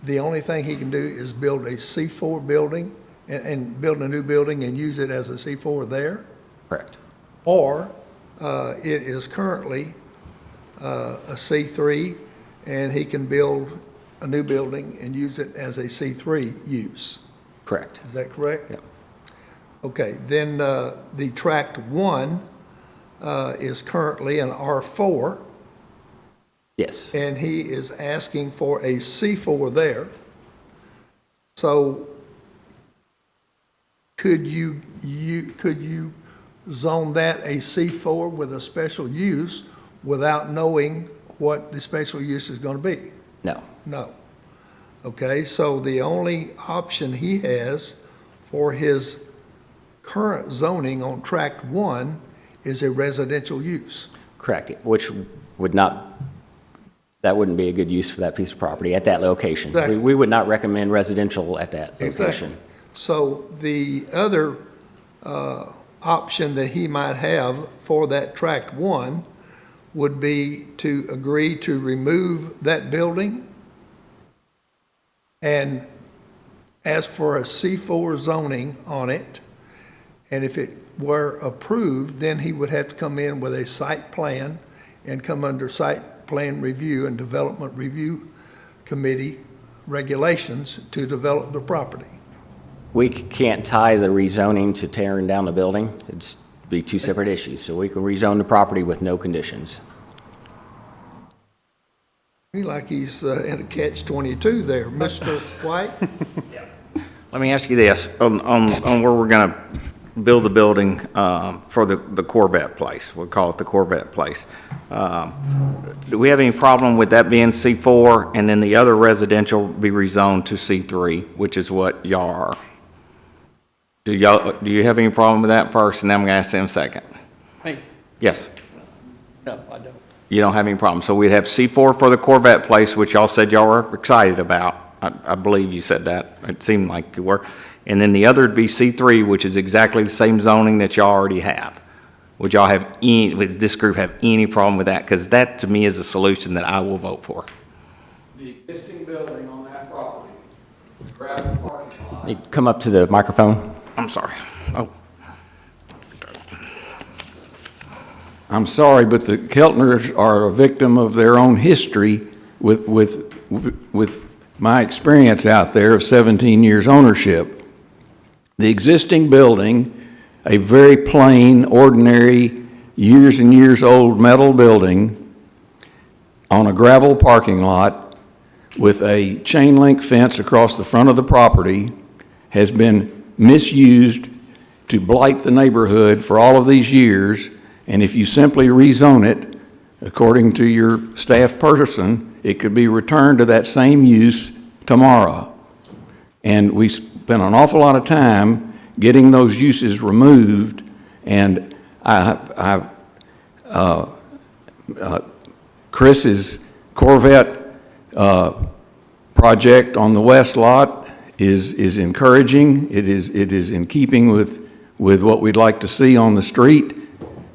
Speaker 1: the only thing he can do is build a C4 building and build a new building and use it as a C4 there?
Speaker 5: Correct.
Speaker 1: Or it is currently a C3 and he can build a new building and use it as a C3 use.
Speaker 5: Correct.
Speaker 1: Is that correct?
Speaker 5: Yep.
Speaker 1: Okay, then the tract 1 is currently an R4.
Speaker 5: Yes.
Speaker 1: And he is asking for a C4 there. So could you zone that a C4 with a special use without knowing what the special use is going to be?
Speaker 5: No.
Speaker 1: No. Okay, so the only option he has for his current zoning on tract 1 is a residential use.
Speaker 5: Correct, which would not, that wouldn't be a good use for that piece of property at that location.
Speaker 1: Exactly.
Speaker 5: We would not recommend residential at that location.
Speaker 1: Exactly. So the other option that he might have for that tract 1 would be to agree to remove that building and ask for a C4 zoning on it. And if it were approved, then he would have to come in with a site plan and come under site plan review and development review committee regulations to develop the property.
Speaker 5: We can't tie the rezoning to tearing down the building. It'd be two separate issues. So we can rezone the property with no conditions.
Speaker 1: I feel like he's in a catch-22 there. Mr. White?
Speaker 7: Let me ask you this, on where we're going to build the building for the Corvette place, we'll call it the Corvette place. Do we have any problem with that being C4 and then the other residential be rezoned to C3, which is what y'all are? Do you have any problem with that first, and then I'm going to ask them second?
Speaker 8: Me?
Speaker 7: Yes.
Speaker 8: No, I don't.
Speaker 7: You don't have any problem. So we'd have C4 for the Corvette place, which y'all said y'all were excited about. I believe you said that. It seemed like you were. And then the other would be C3, which is exactly the same zoning that y'all already have. Would this group have any problem with that? Because that, to me, is a solution that I will vote for.
Speaker 6: The existing
Speaker 5: You come up to the microphone.
Speaker 21: I'm sorry. Oh. I'm sorry, but the Keltners are a victim of their own history with my experience out there of 17 years ownership. The existing building, a very plain, ordinary, years and years old metal building on a gravel parking lot with a chain link fence across the front of the property, has been misused to blight the neighborhood for all of these years. And if you simply rezone it, according to your staff person, it could be returned to that same use tomorrow. And we spent an awful lot of time getting those uses removed, and Chris's Corvette project on the west lot is encouraging. It is in keeping with what we'd like to see on the street.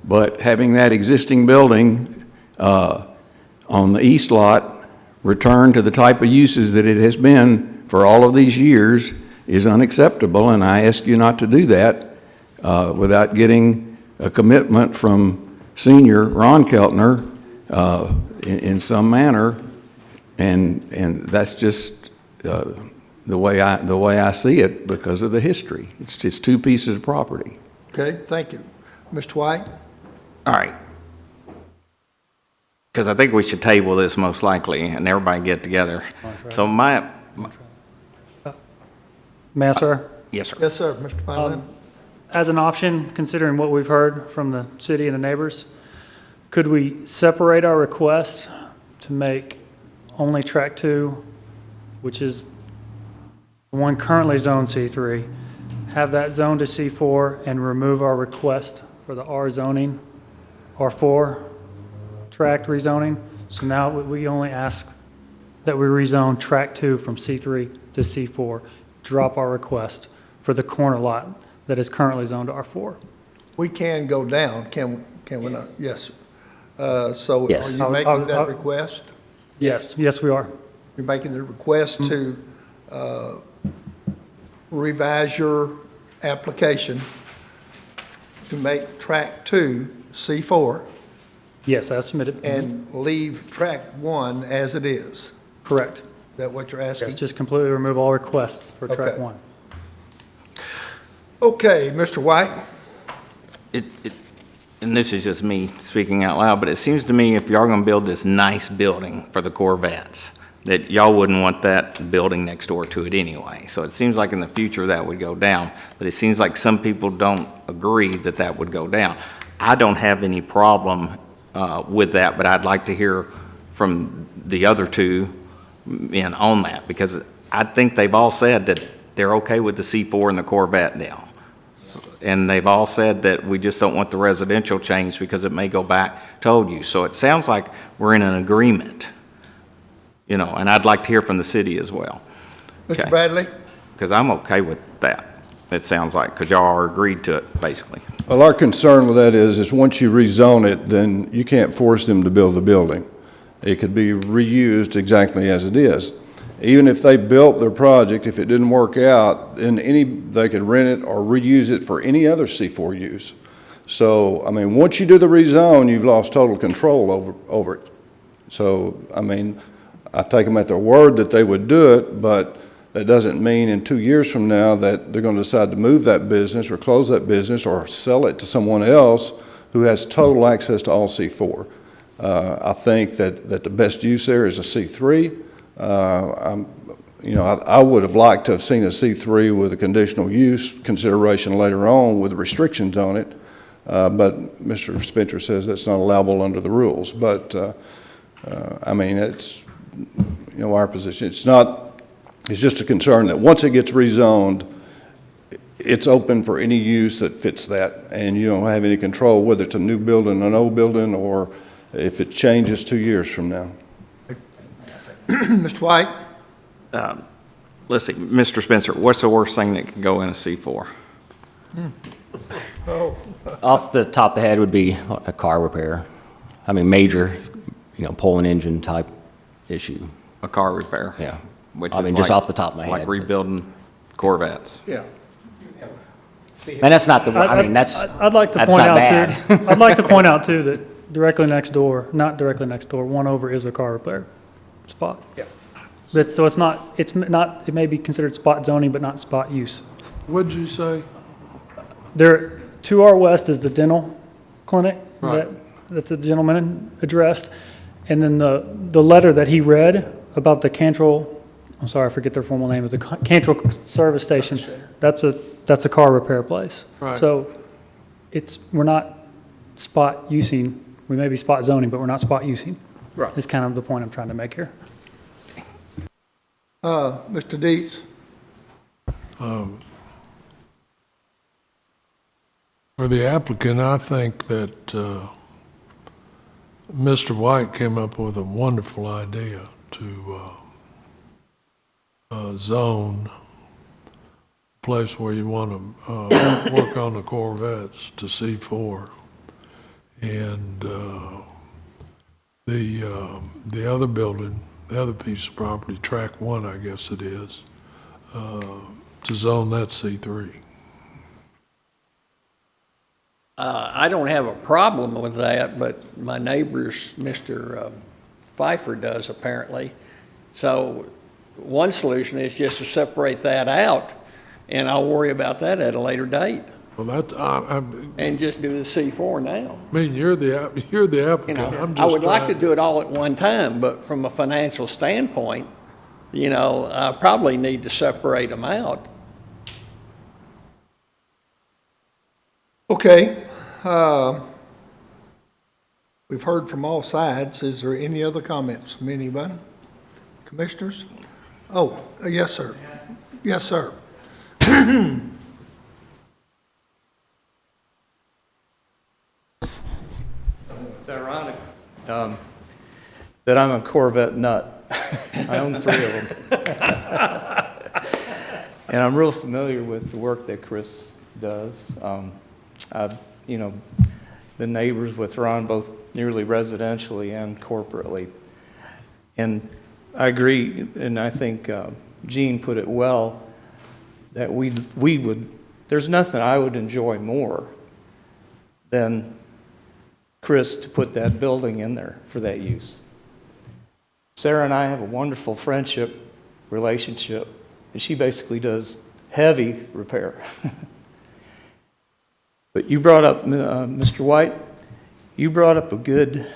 Speaker 21: But having that existing building on the east lot return to the type of uses that it has been for all of these years is unacceptable, and I ask you not to do that without getting a commitment from Senior Ron Keltner in some manner, and that's just the way I see it because of the history. It's just two pieces of property.
Speaker 1: Okay, thank you. Mr. White?
Speaker 7: All right. Because I think we should table this most likely, and everybody get together. So
Speaker 18: May I, sir?
Speaker 7: Yes, sir.
Speaker 1: Yes, sir, Mr. Pine.
Speaker 18: As an option, considering what we've heard from the city and the neighbors, could we separate our request to make only Track 2, which is the one currently zoned C3, have that zoned to C4, and remove our request for the R zoning, R4 tract rezoning? So now we only ask that we rezone Track 2 from C3 to C4, drop our request for the corner lot that is currently zoned to R4.
Speaker 1: We can go down, can we not? Yes, sir. So
Speaker 5: Yes.
Speaker 1: are you making that request?
Speaker 18: Yes, we are.
Speaker 1: You're making the request to revise your application to make Track 2 C4
Speaker 18: Yes, as submitted.
Speaker 1: and leave Track 1 as it is.
Speaker 18: Correct.
Speaker 1: Is that what you're asking?
Speaker 18: Yes, just completely remove all requests for Track
Speaker 1: Okay.
Speaker 18: 1.
Speaker 1: Okay, Mr. White?
Speaker 7: And this is just me speaking out loud, but it seems to me if y'all gonna build this nice building for the Corvettes, that y'all wouldn't want that building next door to it anyway. So it seems like in the future that would go down, but it seems like some people don't agree that that would go down. I don't have any problem with that, but I'd like to hear from the other two men on that, because I think they've all said that they're okay with the C4 and the Corvette now. And they've all said that we just don't want the residential change because it may go back to old use. So it sounds like we're in an agreement, you know, and I'd like to hear from the city as well.
Speaker 1: Mr. Bradley?
Speaker 7: Because I'm okay with that, it sounds like, because y'all are agreed to it, basically.
Speaker 20: Well, our concern with that is once you rezone it, then you can't force them to build the building. It could be reused exactly as it is. Even if they built their project, if it didn't work out, then they could rent it or reuse it for any other C4 use. So, I mean, once you do the rezone, you've lost total control over it. So, I mean, I take them at their word that they would do it, but that doesn't mean in 2 years from now that they're going to decide to move that business or close that business or sell it to someone else who has total access to all C4. I think that the best use there is a C3. I would have liked to have seen a C3 with a conditional use consideration later on with restrictions on it, but Mr. Spencer says that's not allowable under the rules. But I mean, it's our position. It's just a concern that once it gets rezoned, it's open for any use that fits that, and you don't have any control whether it's a new building, an old building, or if it changes 2 years from now.
Speaker 1: Mr. White?
Speaker 7: Let's see, Mr. Spencer, what's the worst thing that can go in a C4?
Speaker 5: Off the top of the head would be a car repair. I mean, major, pulling engine type issue.
Speaker 7: A car repair?
Speaker 5: Yeah.
Speaker 21: which
Speaker 5: I
Speaker 21: is
Speaker 5: mean, just
Speaker 21: like-
Speaker 5: off the top of my
Speaker 21: Like
Speaker 5: head.
Speaker 21: rebuilding Corvettes.
Speaker 1: Yeah.
Speaker 5: And that's not the, I mean,
Speaker 18: I'd like to
Speaker 5: that's
Speaker 18: point
Speaker 5: not
Speaker 18: out
Speaker 5: bad.
Speaker 18: too, I'd like to point out too that directly next door, not directly next door, one over is a car repair spot.
Speaker 1: Yeah.
Speaker 18: But, so it's not, it may be considered spot zoning, but not spot use.
Speaker 15: What'd you say?
Speaker 18: There, to our west is the dental clinic
Speaker 15: Right.
Speaker 18: that the gentleman addressed. And then the letter that he read about the Cantrell, I'm sorry, I forget their formal name, of the Cantrell Service Station, that's a car repair place.
Speaker 15: Right.
Speaker 18: So we're not spot using, we may be spot zoning, but we're not spot using.
Speaker 1: Right.
Speaker 18: Is kind of the point I'm trying to make here.
Speaker 1: Mr. Dietz?
Speaker 15: For the applicant, I think that Mr. White came up with a wonderful idea to zone a place where you want to work on the Corvettes to C4. And the other building, the other piece of property, Track 1, I guess it is, to zone that C3.
Speaker 8: I don't have a problem with that, but my neighbors, Mr. Pfeiffer does apparently. So one solution is just to separate that out, and I'll worry about that at a later date.
Speaker 15: Well, that,
Speaker 8: And just do the C4 now.
Speaker 15: I mean, you're the applicant.
Speaker 8: You know,
Speaker 15: I'm just
Speaker 8: I would like to
Speaker 15: trying-
Speaker 8: do it all at one time, but from a financial standpoint, you know, I probably need to separate them out.
Speaker 1: Okay. We've heard from all sides. Is there any other comments from anyone? Commissioners? Oh, yes, sir. Yes, sir.
Speaker 19: It's ironic that I'm a Corvette nut. I own 3 of them. And I'm real familiar with the work that Chris does. I've, been neighbors with Ron both nearly residentially and corporately. And I agree, and I think Gene put it well, that we would, there's nothing I would enjoy more than Chris to put that building in there for that use. Sarah and I have a wonderful friendship, relationship, and she basically does heavy repair. But you brought up, Mr. White, you brought up a good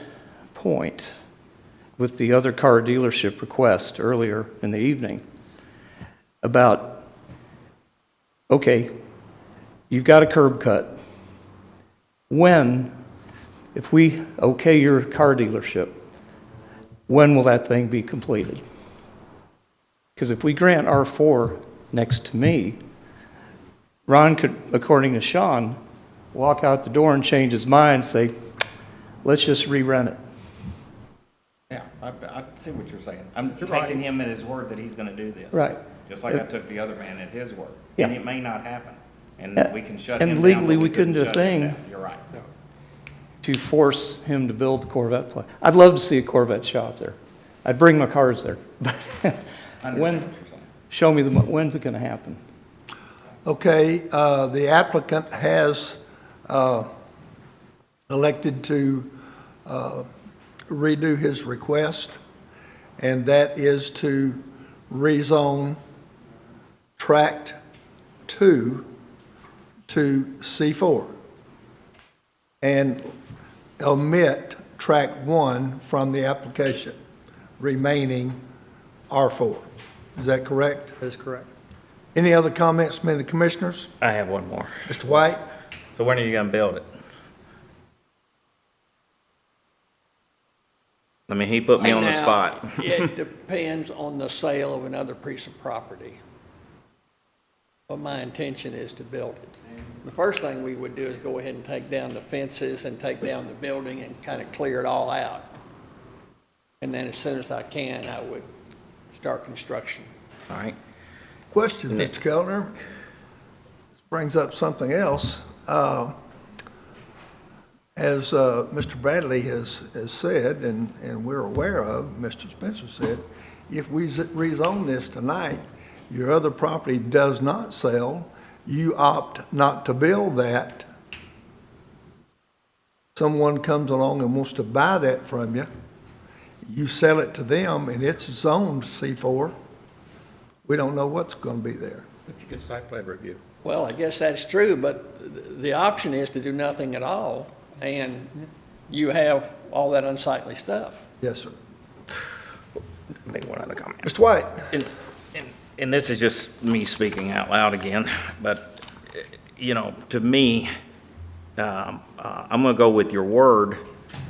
Speaker 19: point with the other car dealership request earlier in the evening about, okay, you've got a curb cut. When, if we okay your car dealership, when will that thing be completed? Because if we grant R4 next to me, Ron could, according to Sean, walk out the door and change his mind and say, let's just re-rent it.
Speaker 7: Yeah, I see what you're saying. I'm taking him at his word that he's gonna do this.
Speaker 19: Right.
Speaker 7: Just like I took the other man at his word.
Speaker 19: Yeah.
Speaker 7: And it may not happen, and we can shut him down.
Speaker 19: And legally,
Speaker 7: but
Speaker 19: we couldn't do a
Speaker 7: shut him
Speaker 19: thing
Speaker 7: down. You're right.
Speaker 19: to force him to build the Corvette place. I'd love to see a Corvette shop there. I'd bring my cars there.
Speaker 7: I understand
Speaker 19: When,
Speaker 7: what you're saying.
Speaker 19: show me when's it gonna happen?
Speaker 1: Okay, the applicant has elected to redo his request, and that is to rezone Tract 2 to C4 and omit Tract 1 from the application, remaining R4. Is that correct?
Speaker 18: That is correct.
Speaker 1: Any other comments from the commissioners?
Speaker 7: I have one more.
Speaker 1: Mr. White?
Speaker 7: So when are you gonna build it? I mean, he put me on the
Speaker 8: Now,
Speaker 7: spot.
Speaker 8: It depends on the sale of another piece of property. But my intention is to build it. The first thing we would do is go ahead and take down the fences and take down the building and kind of clear it all out. And then as soon as I can, I would start construction.
Speaker 7: All right.
Speaker 1: Question, Mr. Kellner. This brings up something else. As Mr. Bradley has said, and we're aware of, Mr. Spencer said, if we rezone this tonight, your other property does not sell, you opt not to build that, someone comes along and wants to buy that from you, you sell it to them, and it's zoned C4, we don't know what's going to be there.
Speaker 2: But you get site plan review.
Speaker 8: Well, I guess that's true, but the option is to do nothing at all, and you have all that unsightly stuff.
Speaker 1: Yes, sir.
Speaker 7: Make one other comment.
Speaker 1: Mr. White?
Speaker 7: And this is just me speaking out loud again, but, you know, to me, I'm going to go with your word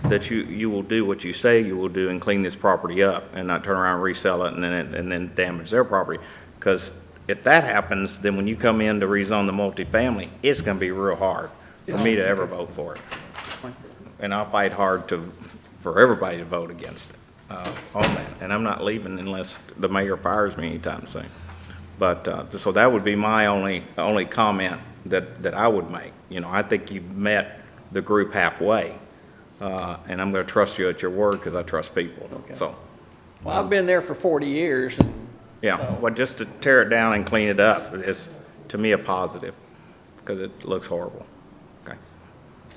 Speaker 7: that you will do what you say you will do and clean this property up and not turn around and resell it and then damage their property. Because if that happens, then when you come in to rezone the multifamily, it's going to be real hard for me to ever vote for it. And I'll fight hard for everybody to vote against it on that. And I'm not leaving unless the mayor fires me anytime soon. But, so that would be my only comment that I would make. You know, I think you've met the group halfway. And I'm going to trust you at your word because I trust people.
Speaker 8: Okay.
Speaker 7: So,
Speaker 8: Well, I've been there for 40 years. And
Speaker 7: yeah,
Speaker 8: so-
Speaker 7: well, just to tear it down and clean it up is, to me, a positive because it looks horrible. Okay.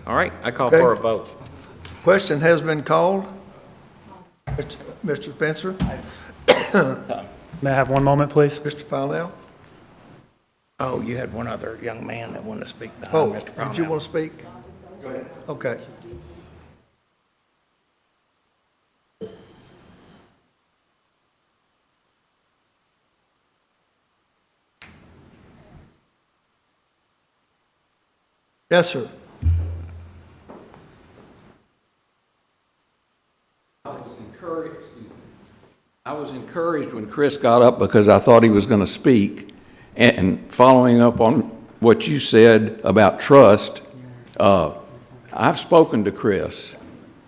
Speaker 7: All right, I call
Speaker 1: Okay.
Speaker 7: for a vote.
Speaker 1: Question has been called. Mr. Spencer?
Speaker 18: May I have one moment, please?
Speaker 1: Mr. Pownell?
Speaker 7: Oh, you had one other young man that wanted to speak behind
Speaker 1: Oh,
Speaker 7: Mr. Brown.
Speaker 1: did you want to speak?
Speaker 7: Go ahead.
Speaker 1: Okay. Yes, sir.
Speaker 21: I was encouraged when Chris got up because I thought he was going to speak. And following up on what you said about trust, I've spoken to Chris,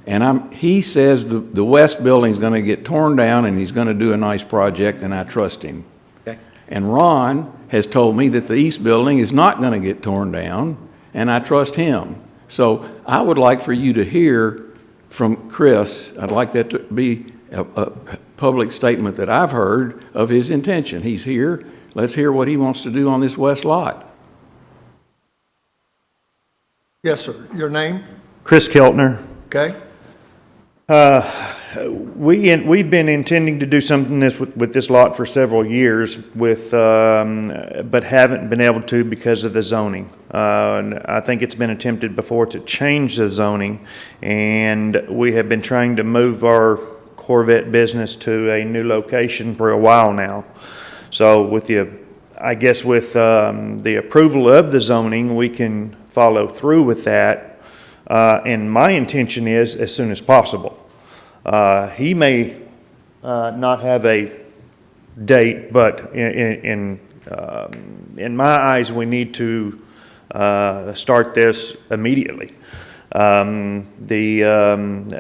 Speaker 21: and he says the west building's going to get torn down and he's going to do a nice project, and I trust him.
Speaker 7: Okay.
Speaker 21: And Ron has told me that the east building is not going to get torn down, and I trust him. So I would like for you to hear from Chris. I'd like that to be a public statement that I've heard of his intention. He's here. Let's hear what he wants to do on this west lot.
Speaker 1: Yes, sir. Your name?
Speaker 9: Chris Keltner.
Speaker 1: Okay.
Speaker 9: We've been intending to do something with this lot for several years, but haven't been able to because of the zoning. And I think it's been attempted before to change the zoning, and we have been trying to move our Corvette business to a new location for a while now. So with the approval of the zoning, we can follow through with that. And my intention is as soon as possible. He may not have a date, but in my eyes, we need to start this immediately.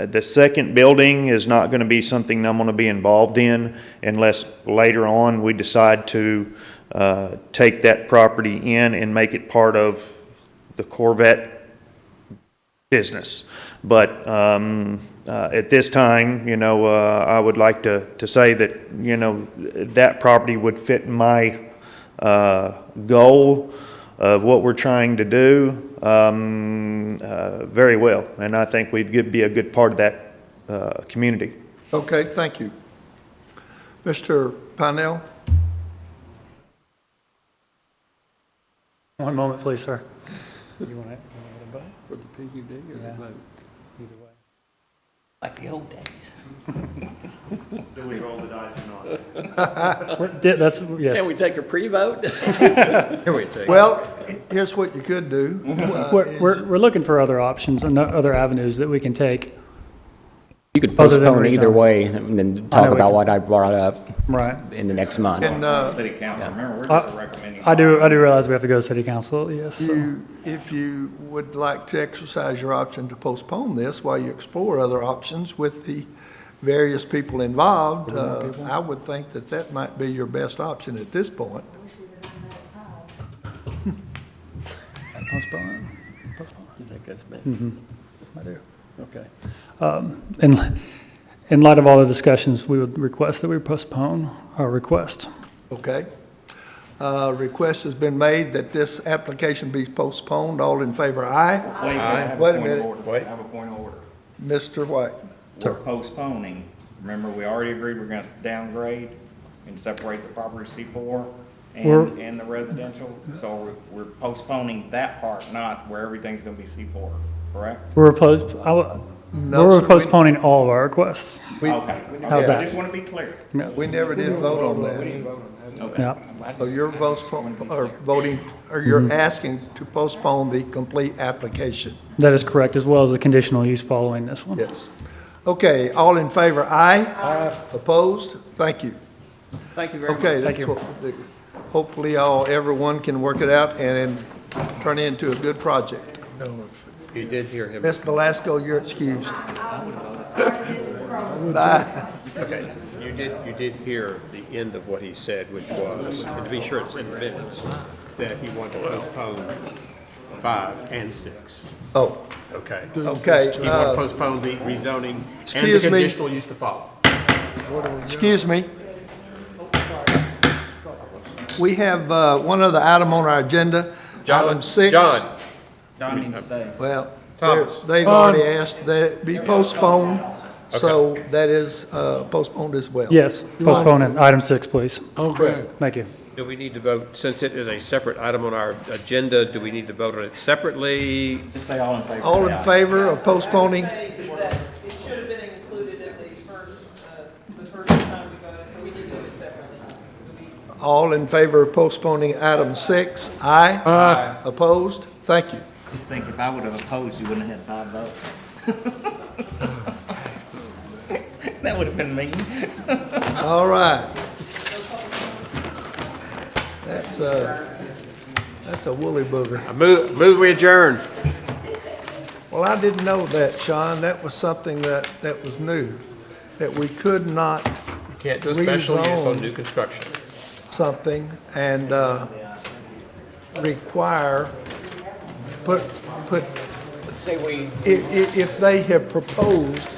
Speaker 9: The second building is not going to be something I'm going to be involved in unless later on we decide to take that property in and make it part of the Corvette business. But at this time, you know, I would like to say that, you know, that property would fit my goal of what we're trying to do very well. And I think we'd be a good part of that community.
Speaker 1: Okay, thank you. Mr. Pownell?
Speaker 18: One moment, please, sir. You want to vote?
Speaker 8: For the PUD or the vote?
Speaker 18: Either way.
Speaker 8: Like the old days.
Speaker 9: Do we roll the dice or not?
Speaker 18: That's, yes.
Speaker 8: Can we take a pre-vote?
Speaker 1: Well, here's what you could do.
Speaker 18: We're looking for other options and other avenues that we can take.
Speaker 5: You could
Speaker 18: Other than
Speaker 5: postpone either
Speaker 18: rezone.
Speaker 5: way and then
Speaker 18: I
Speaker 5: talk
Speaker 18: know we
Speaker 5: about
Speaker 18: can-
Speaker 5: what I brought up
Speaker 18: Right.
Speaker 5: in the next month.
Speaker 1: And
Speaker 7: City council, remember, we're just recommending.
Speaker 18: I do realize we have to go to city council, yes. so.
Speaker 1: if you would like to exercise your option to postpone this while you explore other options with the various people involved, I would think that might be your best option at this point.
Speaker 18: Postpone.
Speaker 8: You think that's better?
Speaker 18: I do.
Speaker 8: Okay.
Speaker 18: In light of all the discussions, we would request that we postpone our request.
Speaker 1: Okay. Request has been made that this application be postponed. All in favor, aye? Wait a minute.
Speaker 7: I have a point of order.
Speaker 1: Mr. White.
Speaker 7: We're postponing. Remember, we already agreed we're gonna downgrade and separate the property C4 and the residential. So we're postponing that part, not where everything's gonna be C4, correct?
Speaker 18: We're
Speaker 1: No, sir,
Speaker 18: postponing all of our requests.
Speaker 7: Okay.
Speaker 18: How's
Speaker 7: I
Speaker 18: that?
Speaker 7: just wanna be clear.
Speaker 1: We never did vote on that.
Speaker 7: Okay.
Speaker 18: Yeah.
Speaker 1: So your votes are voting, or you're asking to postpone the complete application?
Speaker 18: That is correct, as well as the conditional use following this one.
Speaker 1: Yes. Okay, all in favor, aye? Aye. Opposed? Thank you.
Speaker 8: Thank you very much.
Speaker 1: Okay, that's what, hopefully everyone can work it out and turn it into a good project.
Speaker 2: You did hear him.
Speaker 1: Ms. Belasco, you're excused. Bye.
Speaker 2: Okay, you did hear the end of what he said, which was, and to be sure it's in the minutes, that he wanted to postpone 5 and 6.
Speaker 1: Oh,
Speaker 2: Okay.
Speaker 1: okay.
Speaker 2: He wanted to postpone the rezoning and the
Speaker 1: Excuse me.
Speaker 2: conditional use to follow.
Speaker 1: Excuse me. We have one other item on our agenda, item 6.
Speaker 2: John.
Speaker 7: Don needs to stay.
Speaker 1: Well,
Speaker 2: Thomas.
Speaker 1: they've already asked that it be postponed, so that is postponed as well.
Speaker 18: Yes, postpone it. Item 6, please.
Speaker 15: Okay.
Speaker 18: Thank you.
Speaker 2: Do we need to vote, since it is a separate item on our agenda, do we need to vote on it separately?
Speaker 7: Just say all in favor.
Speaker 1: All in favor of postponing?
Speaker 11: It should have been included at the first time we voted, so we did do it separately.
Speaker 1: All in favor of postponing item 6? Aye? Aye. Opposed? Thank you.
Speaker 7: Just think, if I would have opposed, you wouldn't have had 5 votes. That would have been mean.
Speaker 1: All right. That's a woolly booger.
Speaker 2: I move we adjourn.
Speaker 1: Well, I didn't know that, Sean. That was something that was new, that we could not
Speaker 2: Can't do a special use on
Speaker 1: rezone
Speaker 2: new construction.
Speaker 1: something and require, if they have proposed